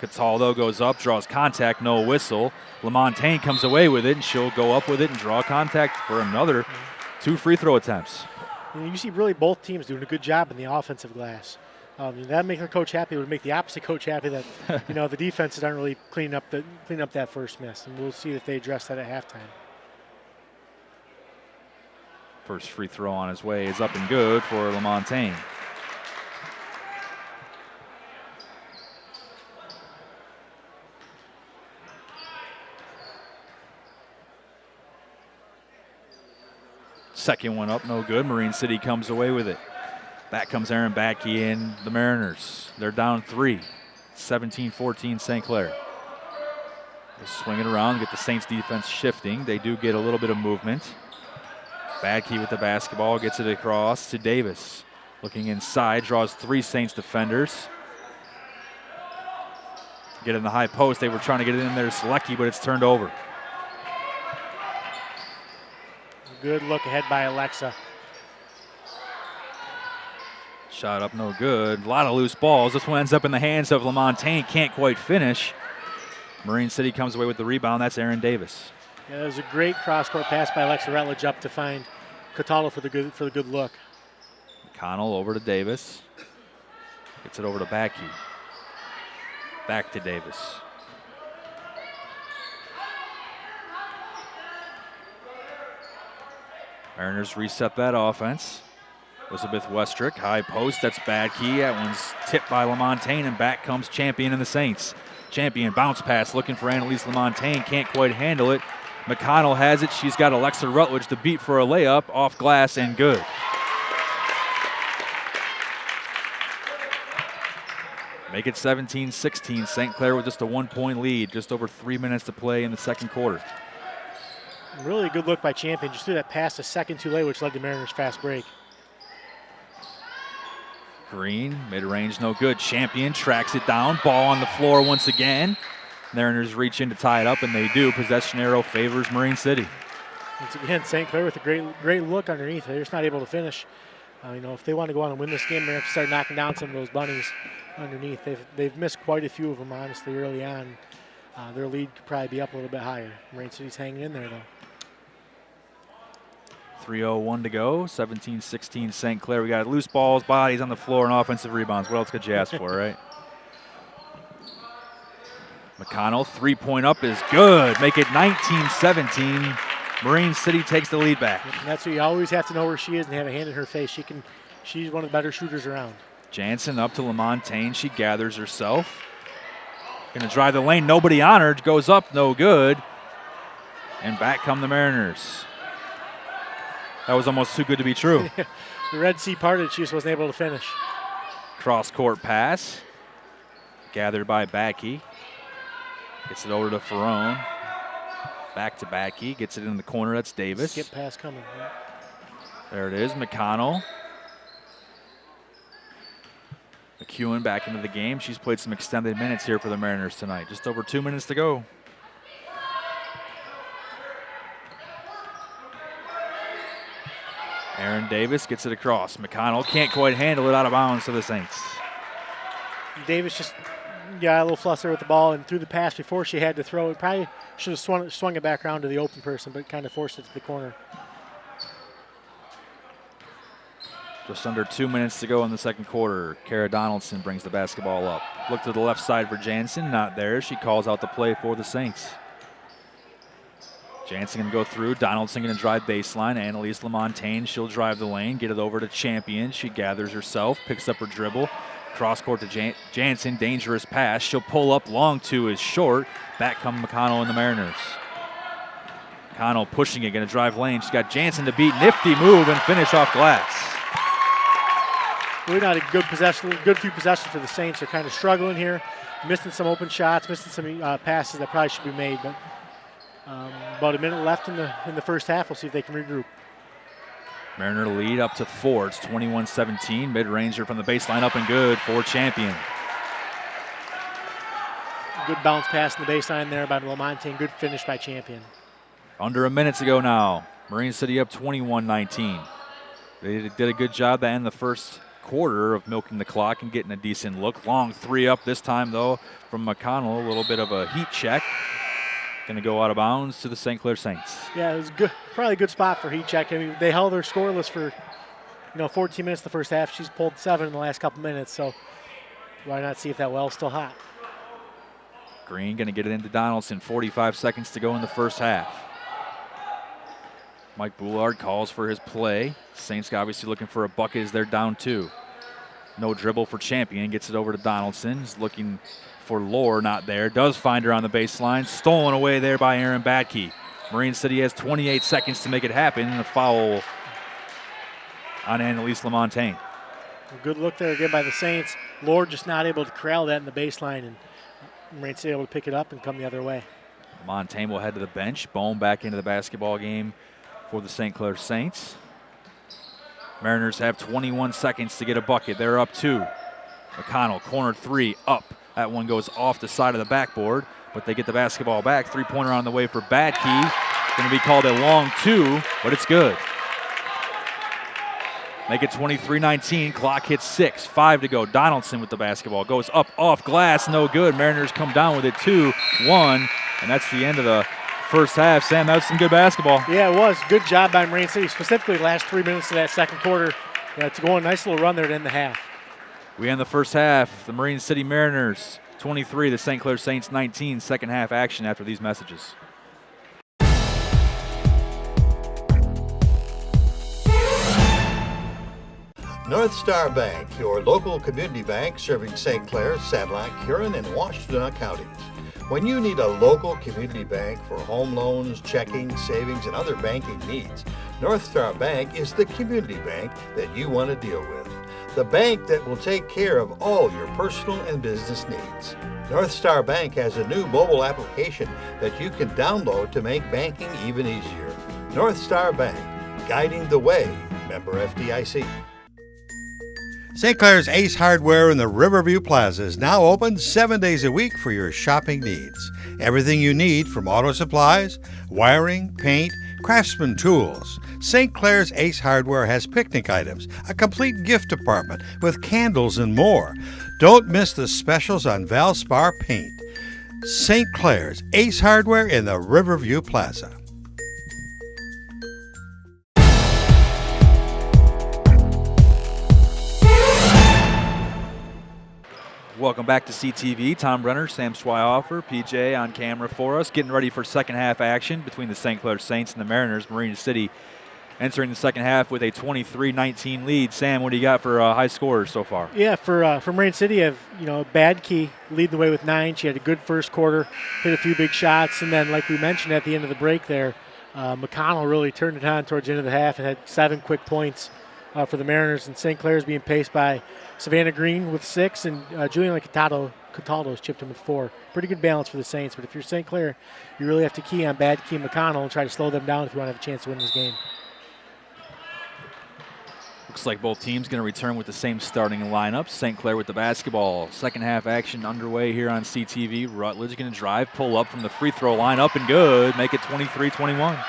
Speaker 2: Cataldo goes up, draws contact, no whistle. LaMontagne comes away with it, and she'll go up with it and draw contact for another 2 free throw attempts.
Speaker 5: You see really both teams doing a good job in the offensive glass. That makes the coach happy. It would make the opposite coach happy that the defenses aren't really cleaning up that first miss, and we'll see if they address that at halftime.
Speaker 2: First free throw on his way is up and good for LaMontagne. Second one up, no good. Marine City comes away with it. Back comes Aaron Badke in the Mariners. They're down 3. 17-14 St. Clair. They swing it around, get the Saints defense shifting. They do get a little bit of movement. Badke with the basketball, gets it across to Davis. Looking inside, draws 3 Saints defenders. Get in the high post. They were trying to get it in there to Selecki, but it's turned over.
Speaker 5: Good look ahead by Alexa.
Speaker 2: Shot up, no good. A lot of loose balls. This one ends up in the hands of LaMontagne. Can't quite finish. Marine City comes away with the rebound. That's Aaron Davis.
Speaker 5: Yeah, that was a great cross-court pass by Alexa Rutledge up to find Cataldo for the good look.
Speaker 2: McConnell over to Davis. Gets it over to Badke. Back to Davis. Mariners reset that offense. Elizabeth Westrick, high post, that's Badke. That one's tipped by LaMontagne, and back comes Champion and the Saints. Champion bounce pass looking for Annalise LaMontagne, can't quite handle it. McConnell has it. She's got Alexa Rutledge to beat for a layup, off glass and good. Make it 17-16. St. Clair with just a 1-point lead, just over 3 minutes to play in the second quarter.
Speaker 5: Really good look by Champion. Just threw that pass a second too late, which led to Mariners' fast break.
Speaker 2: Green, mid-range, no good. Champion tracks it down. Ball on the floor once again. Mariners reach in to tie it up, and they do. Possession arrow favors Marine City.
Speaker 5: Once again, St. Clair with a great look underneath. They're just not able to finish. If they want to go on and win this game, they're going to have to start knocking down some of those bunnies underneath. They've missed quite a few of them, honestly, early on. Their lead could probably be up a little bit higher. Marine City's hanging in there, though.
Speaker 2: 3:01 to go. 17-16 St. Clair. We got loose balls, bodies on the floor, and offensive rebounds. What else could you ask for, right? McConnell, three-point up is good. Make it 19-17. Marine City takes the lead back.
Speaker 5: And that's what you always have to know where she is and have a hand in her face. She's one of the better shooters around.
Speaker 2: Jansen up to LaMontagne. She gathers herself. Going to drive the lane. Nobody on her. Goes up. No good. And back come the Mariners. That was almost too good to be true.
Speaker 5: The Red Sea parted. She just wasn't able to finish.
Speaker 2: Cross-court pass. Gathered by Badke. Gets it over to Ferrone. Back to Badke. Gets it in the corner. That's Davis.
Speaker 5: Skip pass coming. Yeah.
Speaker 2: There it is. McConnell. McEwen back into the game. She's played some extended minutes here for the Mariners tonight. Just over 2 minutes to go. Aaron Davis gets it across. McConnell can't quite handle it, out of bounds to the Saints.
Speaker 5: Davis just got a little flustered with the ball and threw the pass before she had to throw it. Probably should have swung it back around to the open person, but kind of forced it to the corner.
Speaker 2: Just under 2 minutes to go in the second quarter. Kara Donaldson brings the basketball up. Look to the left side for Jansen, not there. She calls out the play for the Saints. Jansen going to go through. Donaldson going to drive baseline. Annalise LaMontagne, she'll drive the lane, get it over to Champion. She gathers herself, picks up her dribble. Cross court to Jansen, dangerous pass. She'll pull up, long two is short. Back come McConnell and the Mariners. McConnell pushing it, going to drive lane. She's got Jansen to beat. Nifty move and finish off glass.
Speaker 5: really not a good possession, good few possessions for the Saints. They're kind of struggling here, missing some open shots, missing some passes that probably should be made. But about a minute left in the first half. We'll see if they can regroup.
Speaker 2: Mariner lead up to 4. It's 21-17. Mid-ranger from the baseline up and good for Champion.
Speaker 5: Good bounce pass in the baseline there by Lamontagne. Good finish by Champion.
Speaker 2: Under a minute to go now. Marine City up 21-19. They did a good job to end the first quarter of milking the clock and getting a decent look. Long 3 up this time, though, from McConnell. A little bit of a heat check. Going to go out of bounds to the St. Clair Saints.
Speaker 5: Yeah, it was good. Probably a good spot for heat check. I mean, they held her scoreless for 14 minutes the first half. She's pulled 7 in the last couple minutes, so why not see if that well's still hot?
Speaker 2: Green going to get it into Donaldson. 45 seconds to go in the first half. Mike Boulard calls for his play. Saints obviously looking for a bucket as they're down 2. No dribble for Champion. Gets it over to Donaldson. He's looking for Lohr, not there. Does find her on the baseline. Stolen away there by Aaron Badke. Marine City has 28 seconds to make it happen. And a foul on Annalise Lamontagne.
Speaker 5: A good look there again by the Saints. Lohr just not able to corral that in the baseline, and Marine City able to pick it up and come the other way.
Speaker 2: Lamontagne will head to the bench. Bone back into the basketball game for the St. Clair Saints. Mariners have 21 seconds to get a bucket. They're up 2. McConnell, corner 3, up. That one goes off the side of the backboard, but they get the basketball back. 3-pointer on the way for Badke. Going to be called a long 2, but it's good. Make it 23-19. Clock hits 6. 5 to go. Donaldson with the basketball. Goes up off glass. No good. Mariners come down with it 2-1. And that's the end of the first half. Sam, that was some good basketball.
Speaker 5: Yeah, it was. Good job by Marine City, specifically the last 3 minutes of that second quarter. To go a nice little run there to end the half.
Speaker 2: We end the first half. The Marine City Mariners 23, the St. Clair Saints 19. Second half action after these messages.
Speaker 1: North Star Bank, your local community bank serving St. Clair, Sanilac, Huron, and Washtenaw counties. When you need a local community bank for home loans, checking, savings, and other banking needs, North Star Bank is the community bank that you want to deal with. The bank that will take care of all your personal and business needs. North Star Bank has a new mobile application that you can download to make banking even easier. North Star Bank, guiding the way. Member FDIC. St. Clair's Ace Hardware in the Riverview Plaza is now open 7 days a week for your shopping needs. Everything you need from auto supplies, wiring, paint, craftsman tools. St. Clair's Ace Hardware has picnic items, a complete gift department with candles and more. Don't miss the specials on Valspar paint. St. Clair's Ace Hardware in the Riverview Plaza.
Speaker 2: Welcome back to CTV. Tom Brenner, Sam Schweihofer, PJ on camera for us. Getting ready for second half action between the St. Clair Saints and the Mariners. Marine City entering the second half with a 23-19 lead. Sam, what do you got for high scorers so far?
Speaker 5: Yeah, for Marine City, you have Badke leading the way with 9. She had a good first quarter, hit a few big shots, and then like we mentioned at the end of the break there, McConnell really turned it on towards the end of the half and had 7 quick points for the Mariners. And St. Clair's being paced by Savannah Green with 6, and Juliana Cataldo's chipped in with 4. Pretty good balance for the Saints, but if you're St. Clair, you really have to key on Badke and McConnell and try to slow them down if you want to have a chance to win this game.
Speaker 2: Looks like both teams going to return with the same starting lineup. St. Clair with the basketball. Second half action underway here on CTV. Rutledge going to drive, pull up from the free throw line, up and good. Make it 23-21.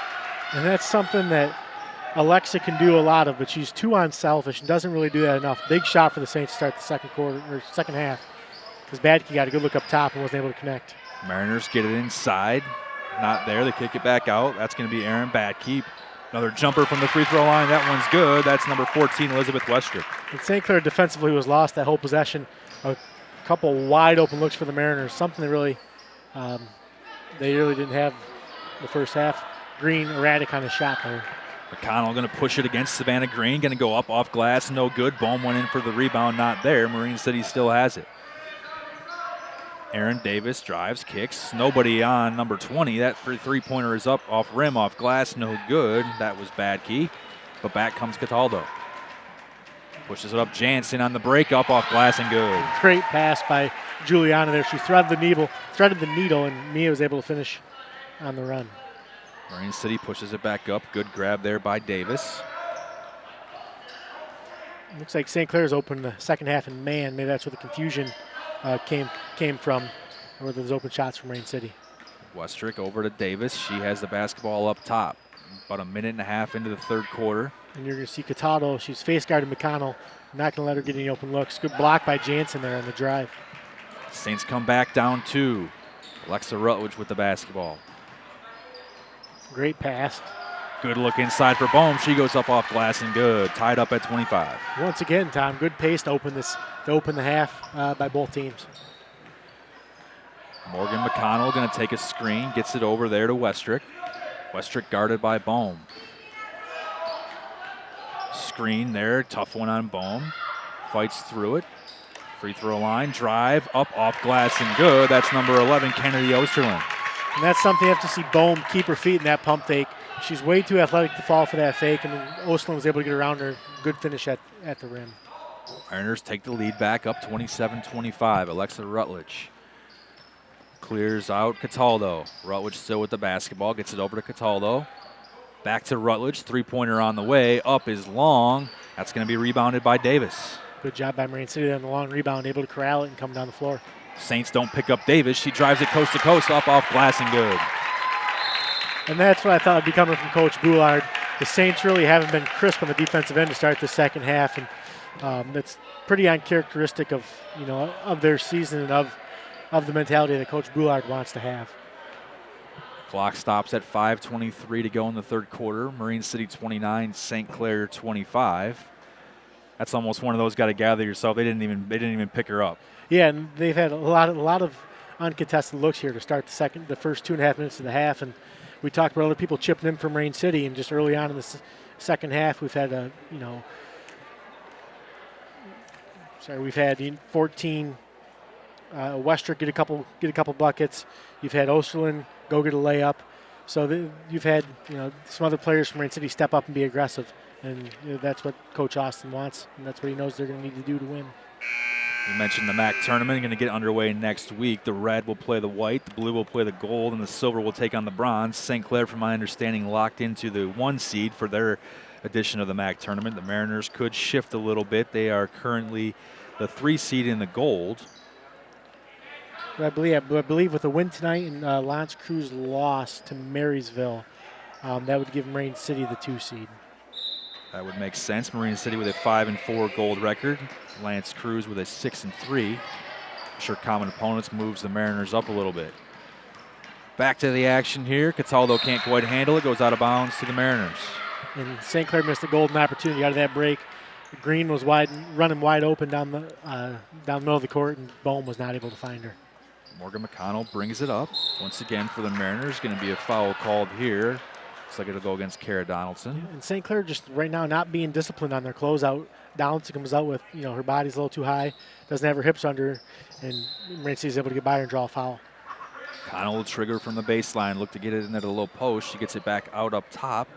Speaker 5: And that's something that Alexa can do a lot of, but she's too unselfish and doesn't really do that enough. Big shot for the Saints to start the second half, because Badke got a good look up top and wasn't able to connect.
Speaker 2: Mariners get it inside. Not there. They kick it back out. That's going to be Aaron Badke. Another jumper from the free throw line. That one's good. That's number 14, Elizabeth Westrup.
Speaker 5: And St. Clair defensively was lost that whole possession. A couple wide open looks for the Mariners. Something they really didn't have the first half. Green erratic on the shot there.
Speaker 2: McConnell going to push it against Savannah Green. Going to go up off glass. No good. Bohm went in for the rebound. Not there. Marine City still has it. Aaron Davis drives, kicks. Nobody on number 20. That three-pointer is up off rim, off glass. No good. That was Badke. But back comes Cataldo. Pushes it up. Jansen on the break, up off glass and good.
Speaker 5: Great pass by Juliana there. She threaded the needle, and Mia was able to finish on the run.
Speaker 2: Marine City pushes it back up. Good grab there by Davis.
Speaker 5: Looks like St. Clair's opened the second half, and man, maybe that's where the confusion came from, where those open shots from Marine City.
Speaker 2: Westrick over to Davis. She has the basketball up top. About a minute and a half into the third quarter.
Speaker 5: And you're going to see Cataldo. She's face guarding McConnell. Not going to let her get any open looks. Good block by Jansen there on the drive.
Speaker 2: Saints come back down 2. Alexa Rutledge with the basketball.
Speaker 5: Great pass.
Speaker 2: Good look inside for Bohm. She goes up off glass and good. Tied up at 25.
Speaker 5: Once again, Tom, good pace to open the half by both teams.
Speaker 2: Morgan McConnell going to take a screen. Gets it over there to Westrick. Westrick guarded by Bohm. Screen there, tough one on Bohm. Fights through it. Free throw line, drive, up off glass and good. That's number 11, Kennedy Osterlund.
Speaker 5: And that's something you have to see Bohm keep her feet in that pump fake. She's way too athletic to fall for that fake, and Osterlund was able to get around her. Good finish at the rim.
Speaker 2: Mariners take the lead back up 27-25. Alexa Rutledge clears out Cataldo. Rutledge still with the basketball, gets it over to Cataldo. Back to Rutledge, three-pointer on the way. Up is long. That's going to be rebounded by Davis.
Speaker 5: Good job by Marine City on the long rebound, able to corral it and come down the floor.
Speaker 2: Saints don't pick up Davis. She drives it coast to coast, up off glass and good.
Speaker 5: And that's what I thought would be coming from Coach Boulard. The Saints really haven't been crisp on the defensive end to start the second half, and that's pretty uncharacteristic of their season and of the mentality that Coach Boulard wants to have.
Speaker 2: Clock stops at 5:23 to go in the third quarter. Marine City 29, St. Clair 25. That's almost one of those got to gather yourself. They didn't even pick her up.
Speaker 5: Yeah, and they've had a lot of uncontested looks here to start the first 2.5 minutes of the half, and we talked about other people chipping in from Marine City, and just early on in the second half, we've had we've had 14. Westrick get a couple buckets. You've had Osterlund go get a layup. So you've had some other players from Marine City step up and be aggressive, and that's what Coach Austin wants, and that's what he knows they're going to need to do to win.
Speaker 2: We mentioned the MAC tournament going to get underway next week. The red will play the white, the blue will play the gold, and the silver will take on the bronze. St. Clair, from my understanding, locked into the 1 seed for their edition of the MAC tournament. The Mariners could shift a little bit. They are currently the 3 seed in the gold.
Speaker 5: I believe with a win tonight and L'Anse Creuse lost to Marysville, that would give Marine City the 2 seed.
Speaker 2: That would make sense. Marine City with a 5-4 gold record. L'Anse Creuse with a 6-3. I'm sure common opponents moves the Mariners up a little bit. Back to the action here. Cataldo can't quite handle it. Goes out of bounds to the Mariners.
Speaker 5: And St. Clair missed a golden opportunity out of that break. Green was running wide open down the middle of the court, and Bohm was not able to find her.
Speaker 2: Morgan McConnell brings it up. Once again for the Mariners, going to be a foul called here. Looks like it'll go against Kara Donaldson.
Speaker 5: And St. Clair just right now not being disciplined on their closeout. Donaldson comes out with, her body's a little too high, doesn't have her hips under, and Marine City is able to get by her and draw a foul.
Speaker 2: McConnell will trigger from the baseline, look to get it into the low post. She gets it back out up top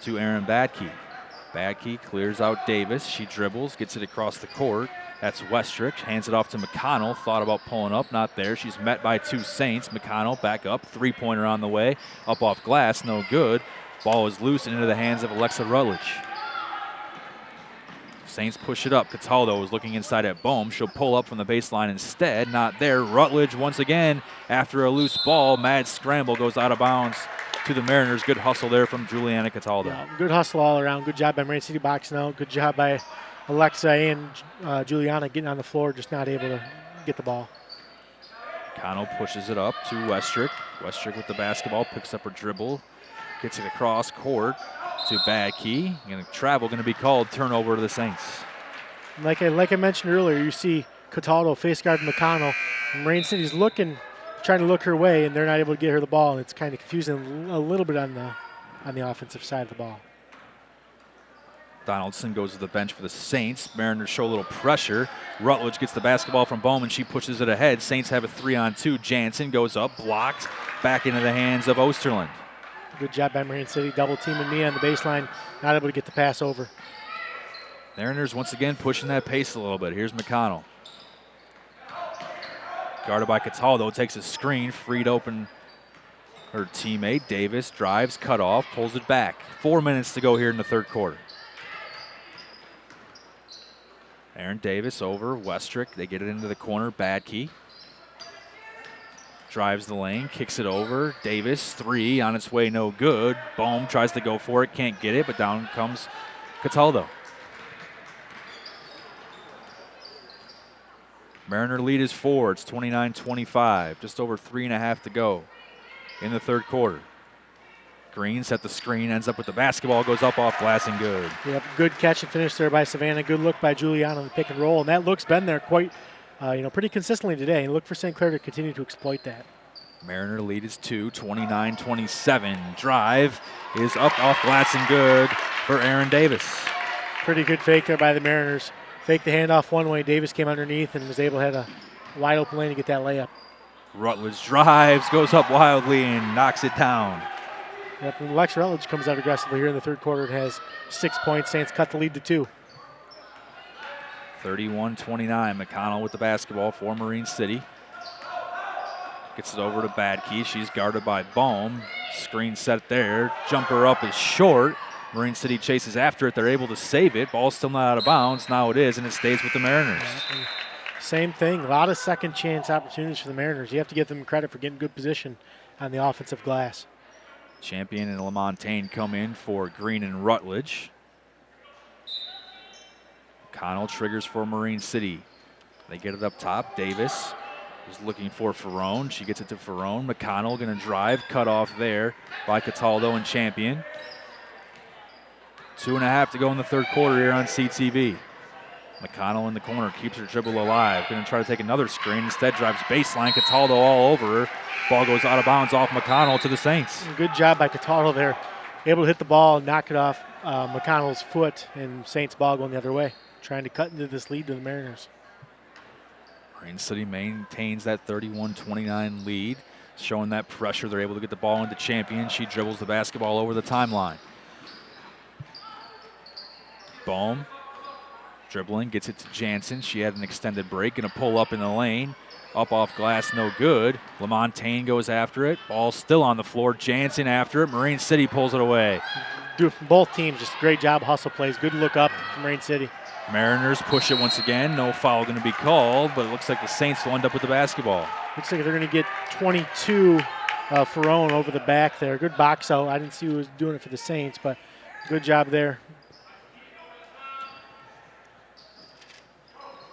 Speaker 2: to Aaron Badke. Badke clears out Davis. She dribbles, gets it across the court. That's Westrick, hands it off to McConnell. Thought about pulling up, not there. She's met by 2 Saints. McConnell back up, three-pointer on the way. Up off glass, no good. Ball is loose and into the hands of Alexa Rutledge. Saints push it up. Cataldo is looking inside at Bohm. She'll pull up from the baseline instead. Not there. Rutledge once again after a loose ball. Mad scramble goes out of bounds to the Mariners. Good hustle there from Juliana Cataldo.
Speaker 5: Yeah, good hustle all around. Good job by Marine City boxing out. Good job by Alexa and Juliana getting on the floor, just not able to get the ball.
Speaker 2: Cano pushes it up to Westrick. Westrick with the basketball, picks up her dribble, gets it across court to Badke. And travel going to be called, turnover to the Saints.
Speaker 5: Like I mentioned earlier, you see Cataldo face guard McConnell. And Marine City's trying to look her way, and they're not able to get her the ball, and it's kind of confusing a little bit on the offensive side of the ball.
Speaker 2: Donaldson goes to the bench for the Saints. Mariners show a little pressure. Rutledge gets the basketball from Bowman. She pushes it ahead. Saints have a 3-on-2. Jansen goes up, blocked, back into the hands of Osterlund.
Speaker 5: Good job by Marine City. Double teaming me on the baseline. Not able to get the pass over.
Speaker 2: Mariners once again pushing that pace a little bit. Here's McConnell. Guarded by Cataldo, takes a screen, freed open her teammate. Davis drives, cut off, pulls it back. 4 minutes to go here in the third quarter. Aaron Davis over Westrick. They get it into the corner. Badkey drives the lane, kicks it over. Davis, three, on its way, no good. Bohm tries to go for it, can't get it, but down comes Cataldo. Mariner lead is 4. It's 29-25. Just over 3.5 to go in the third quarter. Green set the screen, ends up with the basketball, goes up off glass and good.
Speaker 5: Yep, good catch and finish there by Savannah. Good look by Juliana on the pick and roll, and that look's been there quite, pretty consistently today. And look for St. Clair to continue to exploit that.
Speaker 2: Mariner lead is 2, 29-27. Drive is up off glass and good for Aaron Davis.
Speaker 5: Pretty good fake there by the Mariners. Faked the handoff one way. Davis came underneath and was able to have a wide open lane to get that layup.
Speaker 2: Rutledge drives, goes up wildly and knocks it down.
Speaker 5: Yep, and Lex Rutledge comes out aggressively here in the third quarter and has 6 points. Saints cut the lead to 2.
Speaker 2: 31-29. McConnell with the basketball for Marine City. Gets it over to Badkey. She's guarded by Bohm. Screen set there. Jumper up is short. Marine City chases after it. They're able to save it. Ball's still not out of bounds. Now it is, and it stays with the Mariners.
Speaker 5: Yeah, same thing. A lot of second chance opportunities for the Mariners. You have to give them credit for getting good position on the offensive glass.
Speaker 2: Champion and LaMontagne come in for Green and Rutledge. Connell triggers for Marine City. They get it up top. Davis is looking for Ferrone. She gets it to Ferrone. McConnell going to drive. Cut off there by Cataldo and Champion. 2.5 to go in the third quarter here on CTV. McConnell in the corner keeps her dribble alive. Going to try to take another screen. Instead drives baseline. Cataldo all over her. Ball goes out of bounds off McConnell to the Saints.
Speaker 5: Good job by Cataldo there. Able to hit the ball and knock it off McConnell's foot, and Saints ball going the other way. Trying to cut into this lead to the Mariners.
Speaker 2: Marine City maintains that 31-29 lead. Showing that pressure. They're able to get the ball into Champion. She dribbles the basketball over the timeline. Bohm dribbling, gets it to Jansen. She had an extended break, gonna pull up in the lane. Up off glass, no good. LaMontagne goes after it. Ball still on the floor. Jansen after it. Marine City pulls it away.
Speaker 5: Both teams, just great job, hustle plays. Good look up from Marine City.
Speaker 2: Mariners push it once again. No foul gonna be called, but it looks like the Saints will end up with the basketball.
Speaker 5: Looks like they're gonna get 22 Ferrone over the back there. Good box out. I didn't see who was doing it for the Saints, but good job there.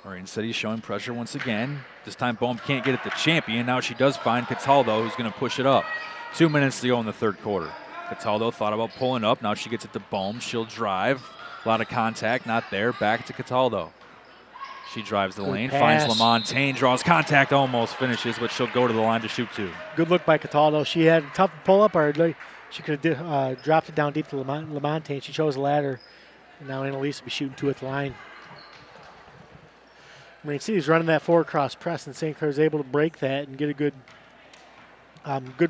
Speaker 2: Marine City showing pressure once again. This time Bohm can't get it to Champion. Now she does find Cataldo, who's going to push it up. 2 minutes to go in the third quarter. Cataldo thought about pulling up. Now she gets it to Bohm. She'll drive. A lot of contact, not there. Back to Cataldo. She drives the lane, finds LaMontagne, draws contact, almost finishes, but she'll go to the line to shoot 2.
Speaker 5: Good look by Cataldo. She had a tough pull-up, or she could have dropped it down deep to LaMontagne. She chose the ladder, and now Annalise will be shooting 2 at the line. Marine City's running that forward cross press, and St. Clair's able to break that and get a good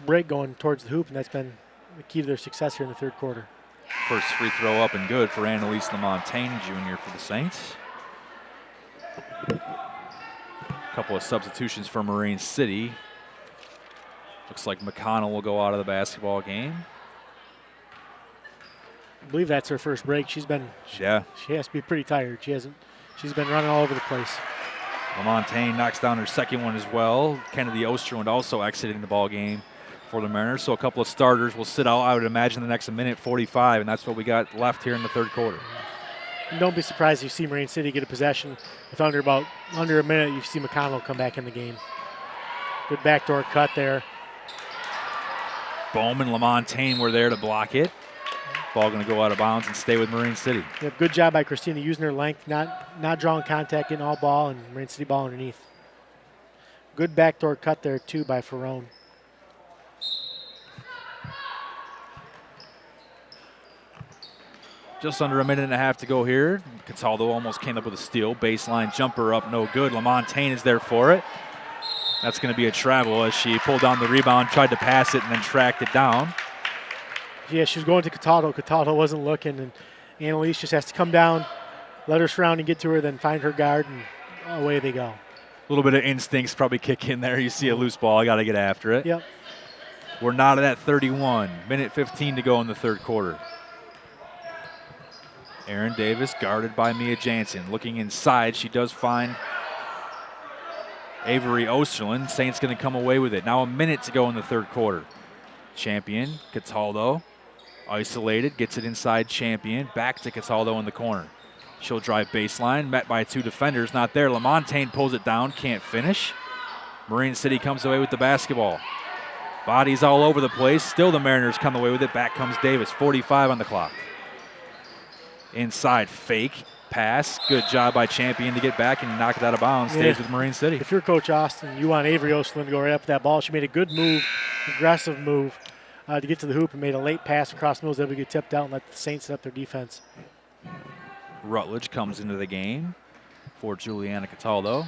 Speaker 5: break going towards the hoop, and that's been the key to their success here in the third quarter.
Speaker 2: First free throw up and good for Annalise LaMontagne Jr. for the Saints. A couple of substitutions for Marine City. Looks like McConnell will go out of the basketball game.
Speaker 5: I believe that's her first break. She has to be pretty tired. She's been running all over the place.
Speaker 2: LaMontagne knocks down her second one as well. Kennedy Osterlund also exiting the ball game for the Mariners. So a couple of starters will sit out, I would imagine, the next minute 45, and that's what we got left here in the third quarter.
Speaker 5: And don't be surprised if you see Marine City get a possession with under a minute. You see McConnell come back in the game. Good backdoor cut there.
Speaker 2: Bohm and LaMontagne were there to block it. Ball going to go out of bounds and stay with Marine City.
Speaker 5: Yep, good job by Christina using her length, not drawing contact, getting all ball, and Marine City ball underneath. Good backdoor cut there, too, by Ferrone.
Speaker 2: Just under a minute and a half to go here. Cataldo almost came up with a steal. Baseline jumper up, no good. LaMontagne is there for it. That's going to be a travel as she pulled down the rebound, tried to pass it, and then tracked it down.
Speaker 5: Yeah, she was going to Cataldo. Cataldo wasn't looking, and Annalise just has to come down, let her surrounding get to her, then find her guard, and away they go.
Speaker 2: A little bit of instincts probably kick in there. You see a loose ball, I got to get after it.
Speaker 5: Yep.
Speaker 2: We're not at 31. Minute 15 to go in the third quarter. Erin Davis guarded by Mia Jansen. Looking inside, she does find Avery Osterlin. Saints going to come away with it. Now a minute to go in the third quarter. Champion, Cataldo, isolated, gets it inside Champion. Back to Cataldo in the corner. She'll drive baseline, met by two defenders, not there. LaMontagne pulls it down, can't finish. Marine City comes away with the basketball. Bodies all over the place. Still the Mariners come away with it. Back comes Davis, 45 on the clock. Inside, fake, pass. Good job by Champion to get back and knock it out of bounds. Stays with Marine City.
Speaker 5: If you're Coach Austin, you want Avery Osterlin to go right up with that ball. She made a good move, aggressive move to get to the hoop and made a late pass across the middle that would get tipped out and let the Saints set up their defense.
Speaker 2: Rutledge comes into the game for Juliana Cataldo.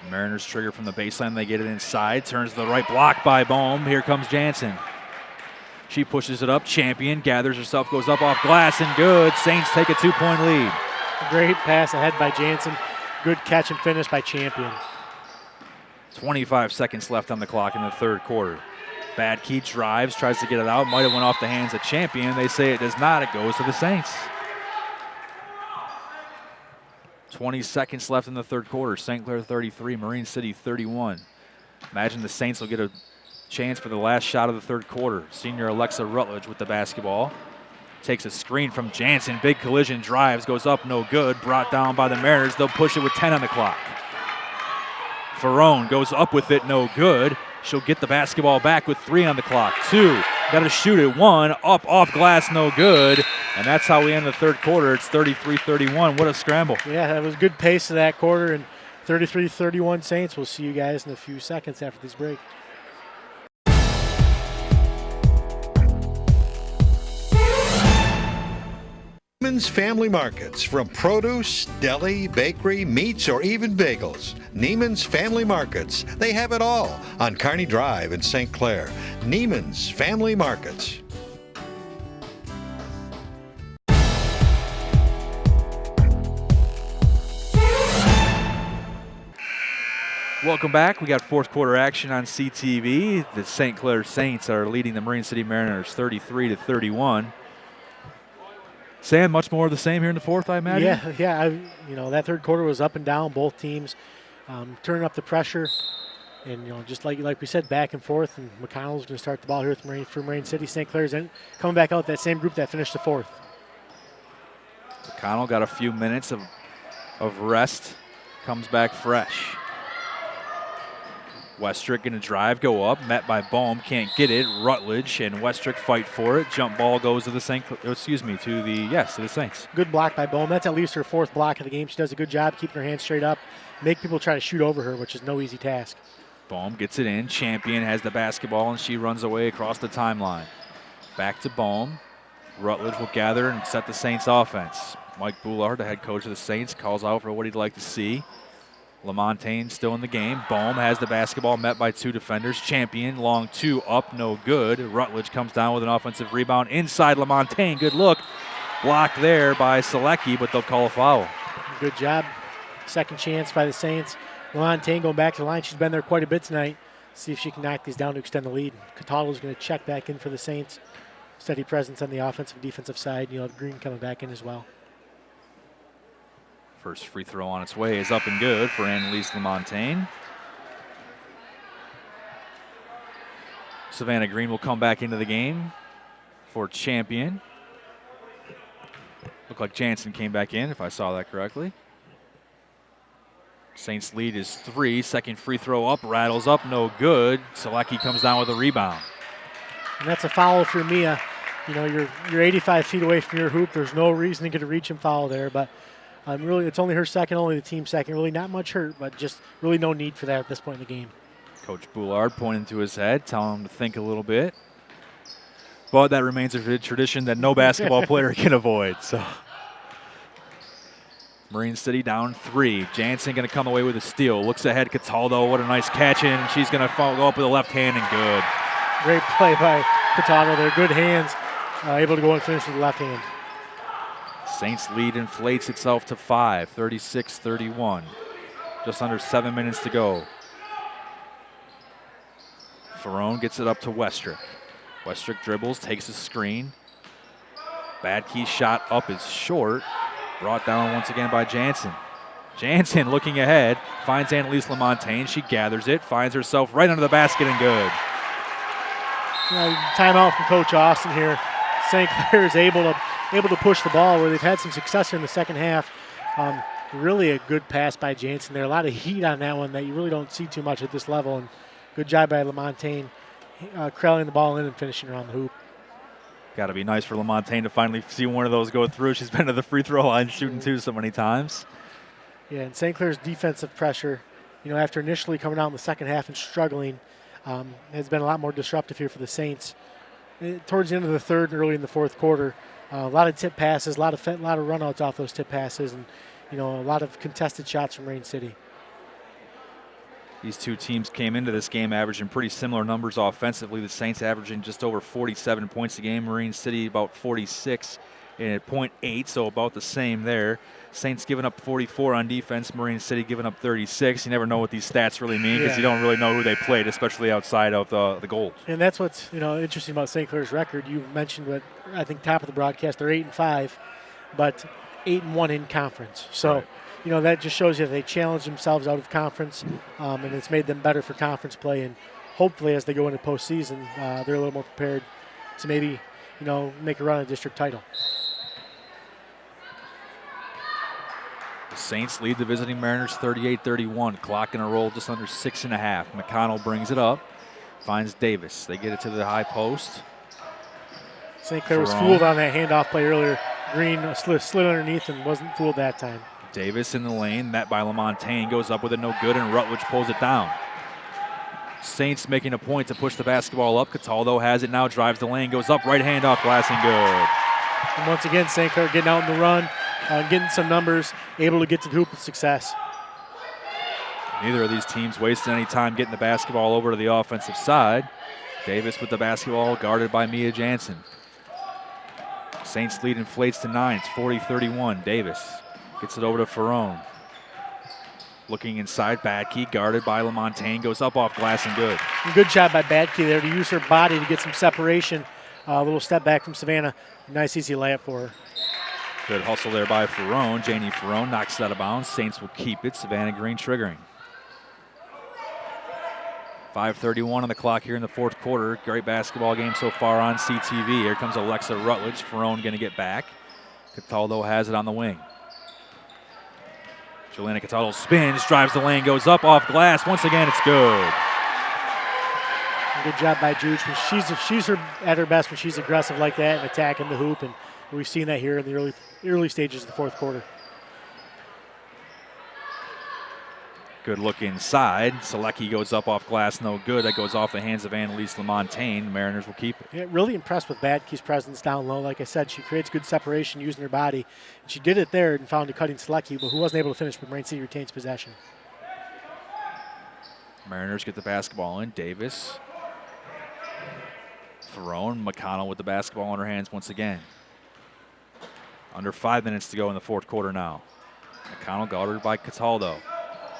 Speaker 2: Mariners trigger from the baseline. They get it inside. Turns to the right, block by Bohm. Here comes Jansen. She pushes it up. Champion gathers herself, goes up off glass and good. Saints take a 2-point lead.
Speaker 5: Great pass ahead by Jansen. Good catch and finish by Champion.
Speaker 2: 25 seconds left on the clock in the third quarter. Badkey drives, tries to get it out. Might have went off the hands of Champion. They say it does not. It goes to the Saints. 20 seconds left in the third quarter. St. Clair 33, Marine City 31. Imagine the Saints will get a chance for the last shot of the third quarter. Senior Alexa Rutledge with the basketball. Takes a screen from Jansen. Big collision, drives, goes up, no good. Brought down by the Mariners. They'll push it with 10 on the clock. Ferrone goes up with it, no good. She'll get the basketball back with 3 on the clock. 2, got to shoot it. 1, up off glass, no good. And that's how we end the third quarter. It's 33-31. What a scramble.
Speaker 5: Yeah, that was good pace of that quarter. And 33-31 Saints. We'll see you guys in a few seconds after this break.
Speaker 1: Neiman's Family Markets. From produce, deli, bakery, meats, or even bagels. Neiman's Family Markets. They have it all on Kearney Drive in St. Clair. Neiman's Family Markets.
Speaker 2: Welcome back. We got fourth quarter action on CTV. The St. Clair Saints are leading the Marine City Mariners 33-31. Sam, much more of the same here in the fourth, I imagine?
Speaker 5: Yeah. That third quarter was up and down. Both teams turning up the pressure. And, just like we said, back and forth. And McConnell's going to start the ball here for Marine City. St. Clair's coming back out that same group that finished the fourth.
Speaker 2: McConnell got a few minutes of rest. Comes back fresh. Westrick going to drive, go up, met by Bohm, can't get it. Rutledge and Westrick fight for it. Jump ball goes to the Saints.
Speaker 5: Good block by Bohm. That's at least her fourth block of the game. She does a good job keeping her hands straight up, make people try to shoot over her, which is no easy task.
Speaker 2: Bohm gets it in. Champion has the basketball, and she runs away across the timeline. Back to Bohm. Rutledge will gather and set the Saints offense. Mike Boulard, the head coach of the Saints, calls out for what he'd like to see. LaMontagne still in the game. Bohm has the basketball, met by two defenders. Champion, long 2, up, no good. Rutledge comes down with an offensive rebound inside LaMontagne. Good look. Blocked there by Selecki, but they'll call a foul.
Speaker 5: Good job. Second chance by the Saints. LaMontagne going back to the line. She's been there quite a bit tonight. See if she can knock these down to extend the lead. Cataldo's going to check back in for the Saints. Steady presence on the offensive, defensive side. Green coming back in as well.
Speaker 2: First free throw on its way is up and good for Annalise LaMontagne. Savannah Green will come back into the game for Champion. Looked like Jansen came back in, if I saw that correctly. Saints lead is 3. Second free throw up, rattles up, no good. Selecki comes down with a rebound.
Speaker 5: And that's a foul for Mia. You're 85 feet away from your hoop. There's no reason to get a reach and foul there, but really, it's only her second, only the team second. Really not much hurt, but just really no need for that at this point in the game.
Speaker 2: Coach Boulard pointing to his head, telling him to think a little bit. But that remains a tradition that no basketball player can avoid. So, Marine City down 3. Jansen going to come away with a steal. Looks ahead, Cataldo. What a nice catch in. She's going to go up with the left hand and good.
Speaker 5: Great play by Cataldo there. Good hands. Able to go and finish with the left hand.
Speaker 2: Saints lead inflates itself to 5, 36-31. Just under 7 minutes to go. Ferrone gets it up to Westrick. Westrick dribbles, takes a screen. Badkey's shot up is short. Brought down once again by Jansen. Jansen looking ahead, finds Annalise Lamontagne. She gathers it, finds herself right under the basket and good.
Speaker 5: Timeout from Coach Austin here. St. Clair is able to push the ball where they've had some success here in the second half. Really a good pass by Jansen there. A lot of heat on that one that you really don't see too much at this level. And good job by Lamontagne, crowding the ball in and finishing around the hoop.
Speaker 2: Got to be nice for Lamontagne to finally see one of those go through. She's been to the free throw line shooting two so many times.
Speaker 5: Yeah, and St. Clair's defensive pressure, after initially coming out in the second half and struggling, has been a lot more disruptive here for the Saints. Towards the end of the third and early in the fourth quarter, a lot of tip passes, a lot of runouts off those tip passes, and a lot of contested shots from Rain City.
Speaker 2: These two teams came into this game averaging pretty similar numbers offensively. The Saints averaging just over 47 points a game. Marine City about 46 and 0.8, so about the same there. Saints giving up 44 on defense. Marine City giving up 36. You never know what these stats really mean because you don't really know who they played, especially outside of the goals.
Speaker 5: And that's what's interesting about St. Clair's record. You mentioned what I think top of the broadcast, they're 8-5, but 8-1 in conference. So. Right. That just shows you that they challenge themselves out of conference, and it's made them better for conference play. And hopefully, as they go into postseason, they're a little more prepared to maybe, make a run at district title.
Speaker 2: The Saints lead the visiting Mariners 38-31. Clock in a roll just under 6.5. McConnell brings it up, finds Davis. They get it to the high post.
Speaker 5: St. Clair was fooled on that handoff play earlier. Green slid underneath and wasn't fooled that time.
Speaker 2: Davis in the lane, met by Lamontagne, goes up with it, no good, and Rutledge pulls it down. Saints making a point to push the basketball up. Cataldo has it now, drives the lane, goes up, right hand off glass and good.
Speaker 5: And once again, St. Clair getting out in the run, getting some numbers, able to get to the hoop with success.
Speaker 2: Neither of these teams wasting any time getting the basketball over to the offensive side. Davis with the basketball, guarded by Mia Jansen. Saints lead inflates to 9. It's 40-31. Davis gets it over to Ferrone. Looking inside, Badkey guarded by Lamontagne, goes up off glass and good.
Speaker 5: And good job by Badkey there to use her body to get some separation. A little step back from Savannah. Nice easy layup for her.
Speaker 2: Good hustle there by Ferrone. Janie Ferrone knocks it out of bounds. Saints will keep it. Savannah Green triggering. 5:31 on the clock here in the fourth quarter. Great basketball game so far on CTV. Here comes Alexa Rutledge. Ferrone going to get back. Cataldo has it on the wing. Juliana Cataldo spins, drives the lane, goes up off glass. Once again, it's good.
Speaker 5: Good job by Juge. She's at her best when she's aggressive like that and attacking the hoop, and we've seen that here in the early stages of the fourth quarter.
Speaker 2: Good look inside. Selecki goes up off glass, no good. That goes off the hands of Annalise Lamontagne. The Mariners will keep it.
Speaker 5: Yeah, really impressed with Badkey's presence down low. Like I said, she creates good separation using her body. And she did it there and found a cutting Selecki, but who wasn't able to finish, but Marine City retains possession.
Speaker 2: Mariners get the basketball in. Davis. Ferrone. McConnell with the basketball in her hands once again. Under 5 minutes to go in the fourth quarter now. McConnell guarded by Cataldo.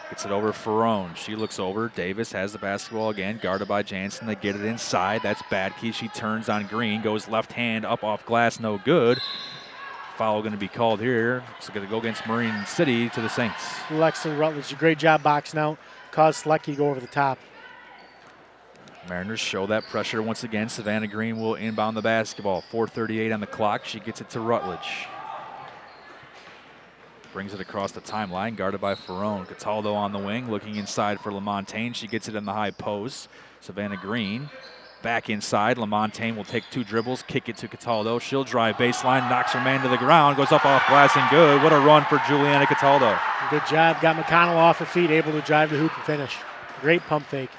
Speaker 2: Gets it over Ferrone. She looks over. Davis has the basketball again, guarded by Jansen. They get it inside. That's Badkey. She turns on Green, goes left hand up off glass, no good. Foul going to be called here. It's going to go against Marine City to the Saints.
Speaker 5: Alexa Rutledge, a great job boxing out. Caused Selecki to go over the top.
Speaker 2: Mariners show that pressure once again. Savannah Green will inbound the basketball. 4:38 on the clock. She gets it to Rutledge. Brings it across the timeline, guarded by Ferrone. Cataldo on the wing, looking inside for Lamontagne. She gets it in the high post. Savannah Green back inside. Lamontagne will take 2 dribbles, kick it to Cataldo. She'll drive baseline, knocks her man to the ground, goes up off glass and good. What a run for Juliana Cataldo.
Speaker 5: Good job. Got McConnell off her feet, able to drive the hoop and finish. Great pump fake.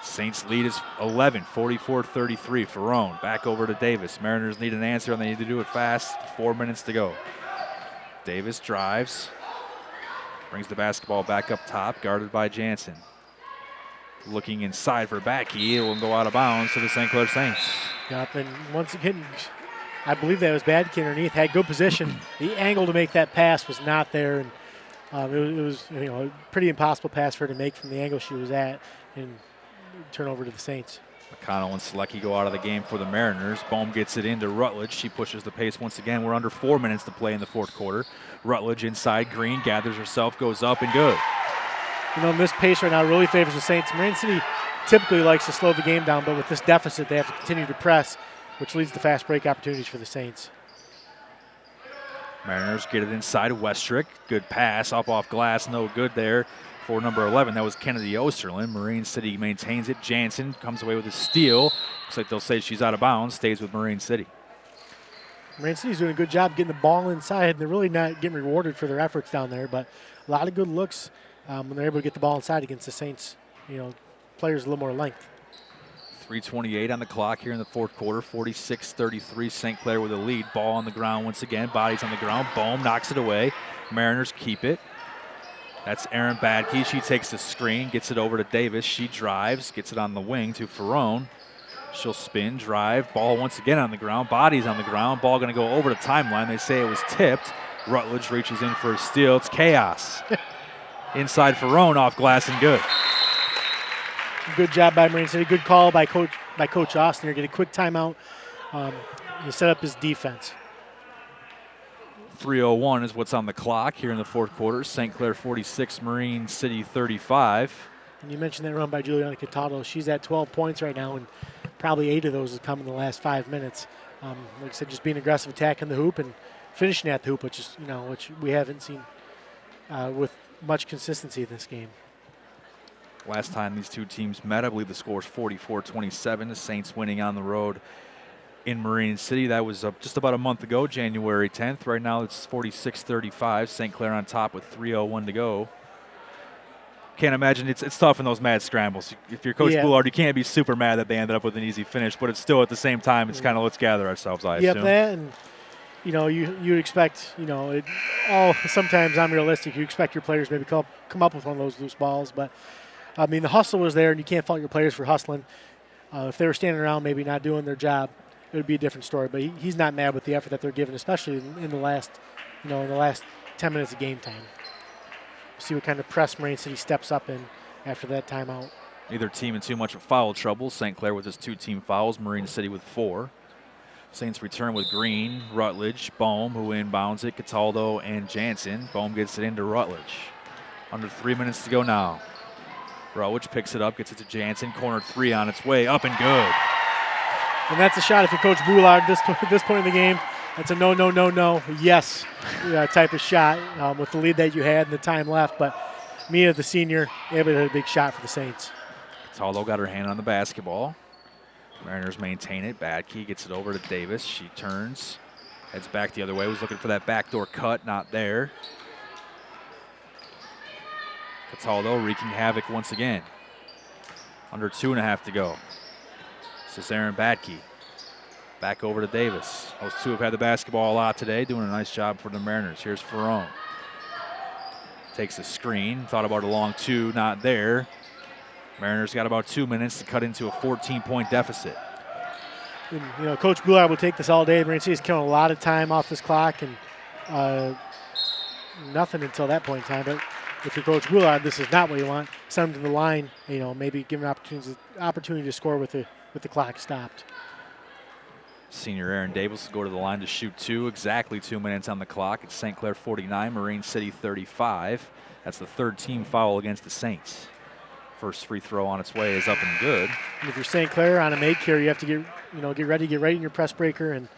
Speaker 2: Saints lead is 11, 44-33. Ferrone back over to Davis. Mariners need an answer and they need to do it fast. 4 minutes to go. Davis drives, brings the basketball back up top, guarded by Jansen. Looking inside for Badkey, it will go out of bounds to the St. Clair Saints.
Speaker 5: Yep, and once again, I believe that was Badke underneath, had good position. The angle to make that pass was not there, and it was a pretty impossible pass for her to make from the angle she was at and turn over to the Saints.
Speaker 2: McConnell and Selecki go out of the game for the Mariners. Bohm gets it into Rutledge. She pushes the pace once again. We're under 4 minutes to play in the fourth quarter. Rutledge inside, Green gathers herself, goes up and good.
Speaker 5: This pace right now really favors the Saints. Marine City typically likes to slow the game down, but with this deficit, they have to continue to press, which leads to fast break opportunities for the Saints.
Speaker 2: Mariners get it inside Westrick. Good pass, up off glass, no good there for number 11. That was Kennedy Osterlin. Marine City maintains it. Jansen comes away with a steal. Looks like they'll say she's out of bounds, stays with Marine City.
Speaker 5: Marine City's doing a good job getting the ball inside. They're really not getting rewarded for their efforts down there, but a lot of good looks when they're able to get the ball inside against the Saints, players a little more length.
Speaker 2: 3:28 on the clock here in the fourth quarter. 46-33, St. Clair with a lead. Ball on the ground once again. Bodies on the ground. Bohm knocks it away. Mariners keep it. That's Erin Badke. She takes the screen, gets it over to Davis. She drives, gets it on the wing to Ferrone. She'll spin, drive. Ball once again on the ground. Bodies on the ground. Ball going to go over the timeline. They say it was tipped. Rutledge reaches in for a steal. It's chaos. Inside Ferrone, off glass and good.
Speaker 5: Good job by Marine City. Good call by Coach Austin here. Get a quick timeout. To set up his defense.
Speaker 2: 3:01 is what's on the clock here in the fourth quarter. St. Clair 46, Marine City 35.
Speaker 5: And you mentioned that run by Juliana Cataldo. She's at 12 points right now, and probably 8 of those have come in the last 5 minutes. Like I said, just being aggressive, attacking the hoop and finishing at the hoop, which we haven't seen with much consistency in this game.
Speaker 2: Last time these two teams met, I believe the score is 44-27. The Saints winning on the road in Marine City. That was just about a month ago, January 10th. Right now it's 46-35. St. Clair on top with 3:01 to go. Can't imagine, it's tough in those mad scrambles. If you're Coach Boulard, you can't be super mad that they ended up with an easy finish, but it's still at the same time, it's kind of let's gather ourselves, I assume.
Speaker 5: That, and you expect, sometimes I'm realistic. You expect your players maybe come up with one of those loose balls, but I mean, the hustle was there, and you can't fault your players for hustling. If they were standing around maybe not doing their job, it would be a different story. But he's not mad with the effort that they're giving, especially in the last 10 minutes of game time. See what kind of press Marine City steps up in after that timeout.
Speaker 2: Neither team in too much of foul trouble. St. Clair with his 2 team fouls, Marine City with 4. Saints return with Green, Rutledge, Bohm, who inbounds it, Cataldo, and Jansen. Bohm gets it into Rutledge. Under 3 minutes to go now. Rutledge picks it up, gets it to Jansen. Corner 3 on its way, up and good.
Speaker 5: And that's a shot if you're Coach Boulard at this point in the game. That's a no, yes type of shot with the lead that you had and the time left. But Mia, the senior, able to hit a big shot for the Saints.
Speaker 2: Cataldo got her hand on the basketball. Mariners maintain it. Badke gets it over to Davis. She turns, heads back the other way. Was looking for that backdoor cut, not there. Cataldo wreaking havoc once again. Under 2.5 to go. This is Erin Badke. Back over to Davis. Those two have had the basketball a lot today, doing a nice job for the Mariners. Here's Ferrone. Takes a screen, thought about a long 2, not there. Mariners got about 2 minutes to cut into a 14-point deficit.
Speaker 5: And, Coach Boulard will take this all day. Marine City's killing a lot of time off this clock, and nothing until that point in time. But if you're Coach Boulard, this is not what you want. Send them to the line, maybe give an opportunity to score with the clock stopped.
Speaker 2: Senior Aaron Davis will go to the line to shoot 2. Exactly 2 minutes on the clock. It's St. Clair 49, Marine City 35. That's the 3rd team foul against the Saints. First free throw on its way is up and good. And
Speaker 5: if you're St. Clair on a make here, you have to get ready in your press breaker and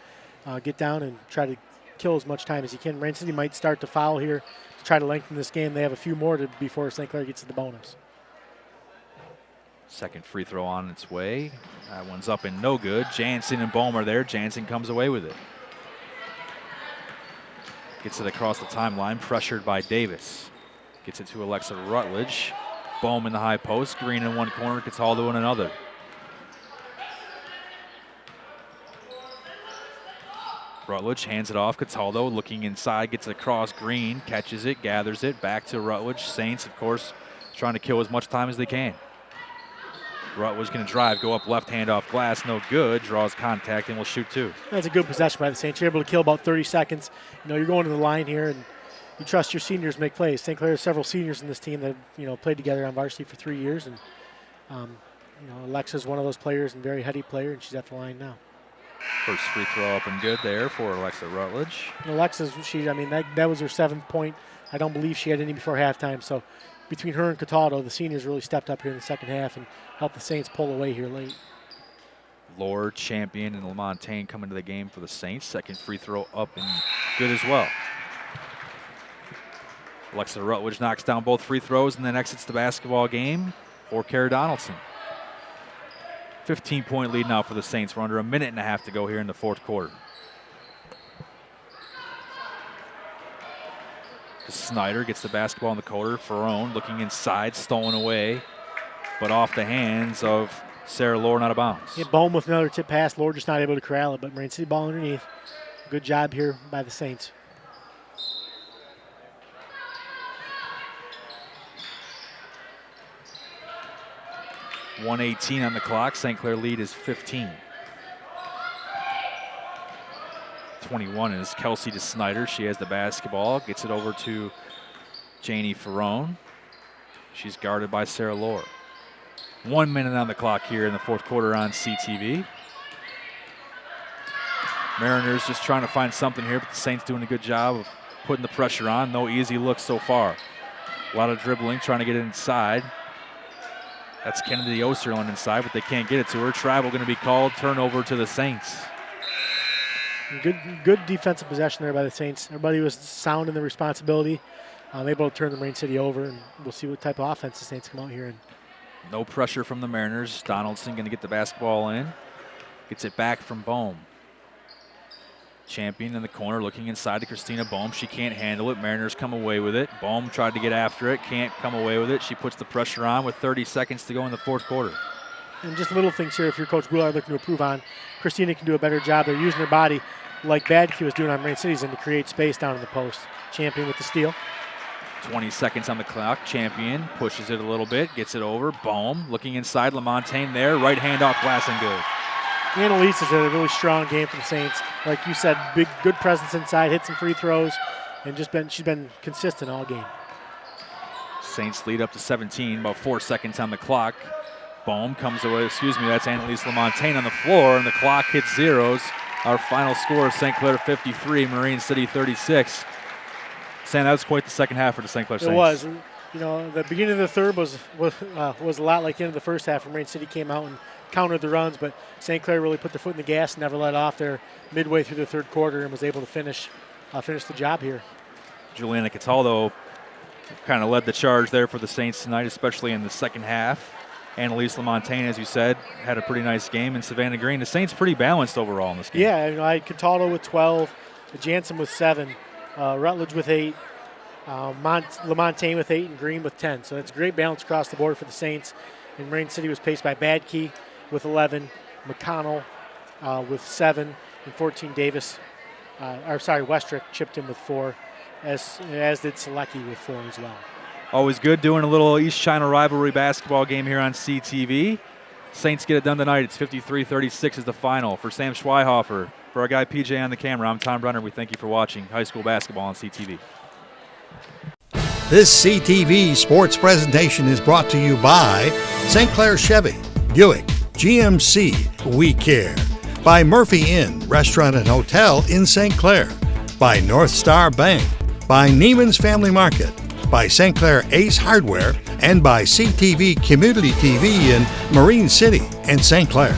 Speaker 5: get down and try to kill as much time as you can. Marine City might start to foul here to try to lengthen this game. They have a few more before St. Clair gets to the bonus.
Speaker 2: Second free throw on its way. That one's up and no good. Jansen and Bohm are there. Jansen comes away with it. Gets it across the timeline, pressured by Davis. Gets it to Alexa Rutledge. Bohm in the high post. Green in one corner, Cataldo in another. Rutledge hands it off. Cataldo looking inside, gets it across. Green catches it, gathers it, back to Rutledge. Saints, of course, trying to kill as much time as they can. Rutledge going to drive, go up left hand off glass, no good, draws contact, and will shoot two.
Speaker 5: That's a good possession by the Saints. You're able to kill about 30 seconds. You're going to the line here, and you trust your seniors to make plays. St. Clair has several seniors in this team that played together on varsity for 3 years, and Alexa's one of those players and very heady player, and she's at the line now.
Speaker 2: First free throw up and good there for Alexa Rutledge.
Speaker 5: And Alexa's, that was her 7th point. I don't believe she had any before halftime, so between her and Cataldo, the seniors really stepped up here in the second half and helped the Saints pull away here late.
Speaker 2: Lord, Champion, and LaMontagne come into the game for the Saints. Second free throw up and good as well. Alexa Rutledge knocks down both free throws and then exits the basketball game for Cara Donaldson. 15-point lead now for the Saints. We're under a minute and a half to go here in the fourth quarter. Snyder gets the basketball in the quarter. Ferrone looking inside, stolen away, but off the hands of Sarah Lohr, not out of bounds.
Speaker 5: Yeah, Bohm with another tip pass. Lohr just not able to corral it, but Marine City ball underneath. Good job here by the Saints.
Speaker 2: .118 on the clock. St. Clair lead is 15. 21 is Kelsey to Snyder. She has the basketball, gets it over to Janie Ferrone. She's guarded by Sarah Lohr. 1 minute on the clock here in the fourth quarter on CTV. Mariners just trying to find something here, but the Saints doing a good job of putting the pressure on. No easy looks so far. A lot of dribbling, trying to get it inside. That's Kennedy Osterlund inside, but they can't get it to her. Travel going to be called. Turnover to the Saints.
Speaker 5: Good defensive possession there by the Saints. Everybody was sound in the responsibility. Able to turn the Marine City over, and we'll see what type of offense the Saints come out here in.
Speaker 2: No pressure from the Mariners. Donaldson going to get the basketball in. Gets it back from Bohm. Champion in the corner looking inside to Christina Bohm. She can't handle it. Mariners come away with it. Bohm tried to get after it. Can't come away with it. She puts the pressure on with 30 seconds to go in the fourth quarter.
Speaker 5: And just little things here if you're Coach Goulart looking to improve on. Christina can do a better job. They're using her body like Badke was doing on Marine Cities and to create space down in the post. Champion with the steal.
Speaker 2: 20 seconds on the clock. Champion pushes it a little bit, gets it over. Bohm looking inside. LaMontagne there. Right hand off glass and good.
Speaker 5: Annalise has had a really strong game for the Saints. Like you said, good presence inside, hit some free throws, and she's been consistent all game.
Speaker 2: Saints lead up to 17, about 4 seconds on the clock. Bohm comes away, that's Annalise LaMontagne on the floor, and the clock hits zeros. Our final score of St. Clair 53, Marine City 36. Sam, that was quite the second half for the St. Clair Saints.
Speaker 5: It was. And, the beginning of the third was a lot like the end of the first half. Marine City came out and countered the runs, but St. Clair really put their foot in the gas and never let off there midway through the third quarter and was able to finish the job here.
Speaker 2: Juliana Cataldo kind of led the charge there for the Saints tonight, especially in the second half. Annalise LaMontagne, as you said, had a pretty nice game. And Savannah Green, the Saints pretty balanced overall in this game.
Speaker 5: Yeah, I had Cataldo with 12, Jansen with 7, Rutledge with 8, LaMontagne with 8, and Green with 10. So that's great balance across the board for the Saints. And Marine City was paced by Badke with 11, McConnell with 7, and 14 Davis. Westrick chipped in with 4, as did Selecki with 4 as well.
Speaker 2: Always good doing a little East China rivalry basketball game here on CTV. Saints get it done tonight. It's 53-36 is the final. For Sam Schweihofer, for our guy PJ on the camera, I'm Tom Brenner. We thank you for watching high school basketball on CTV.
Speaker 1: This CTV sports presentation is brought to you by St. Clair Chevy, Buick, GMC, We Care, by Murphy Inn, Restaurant and Hotel in St. Clair, by North Star Bank, by Neiman's Family Market, by St. Clair Ace Hardware, and by CTV Community TV in Marine City and St. Clair.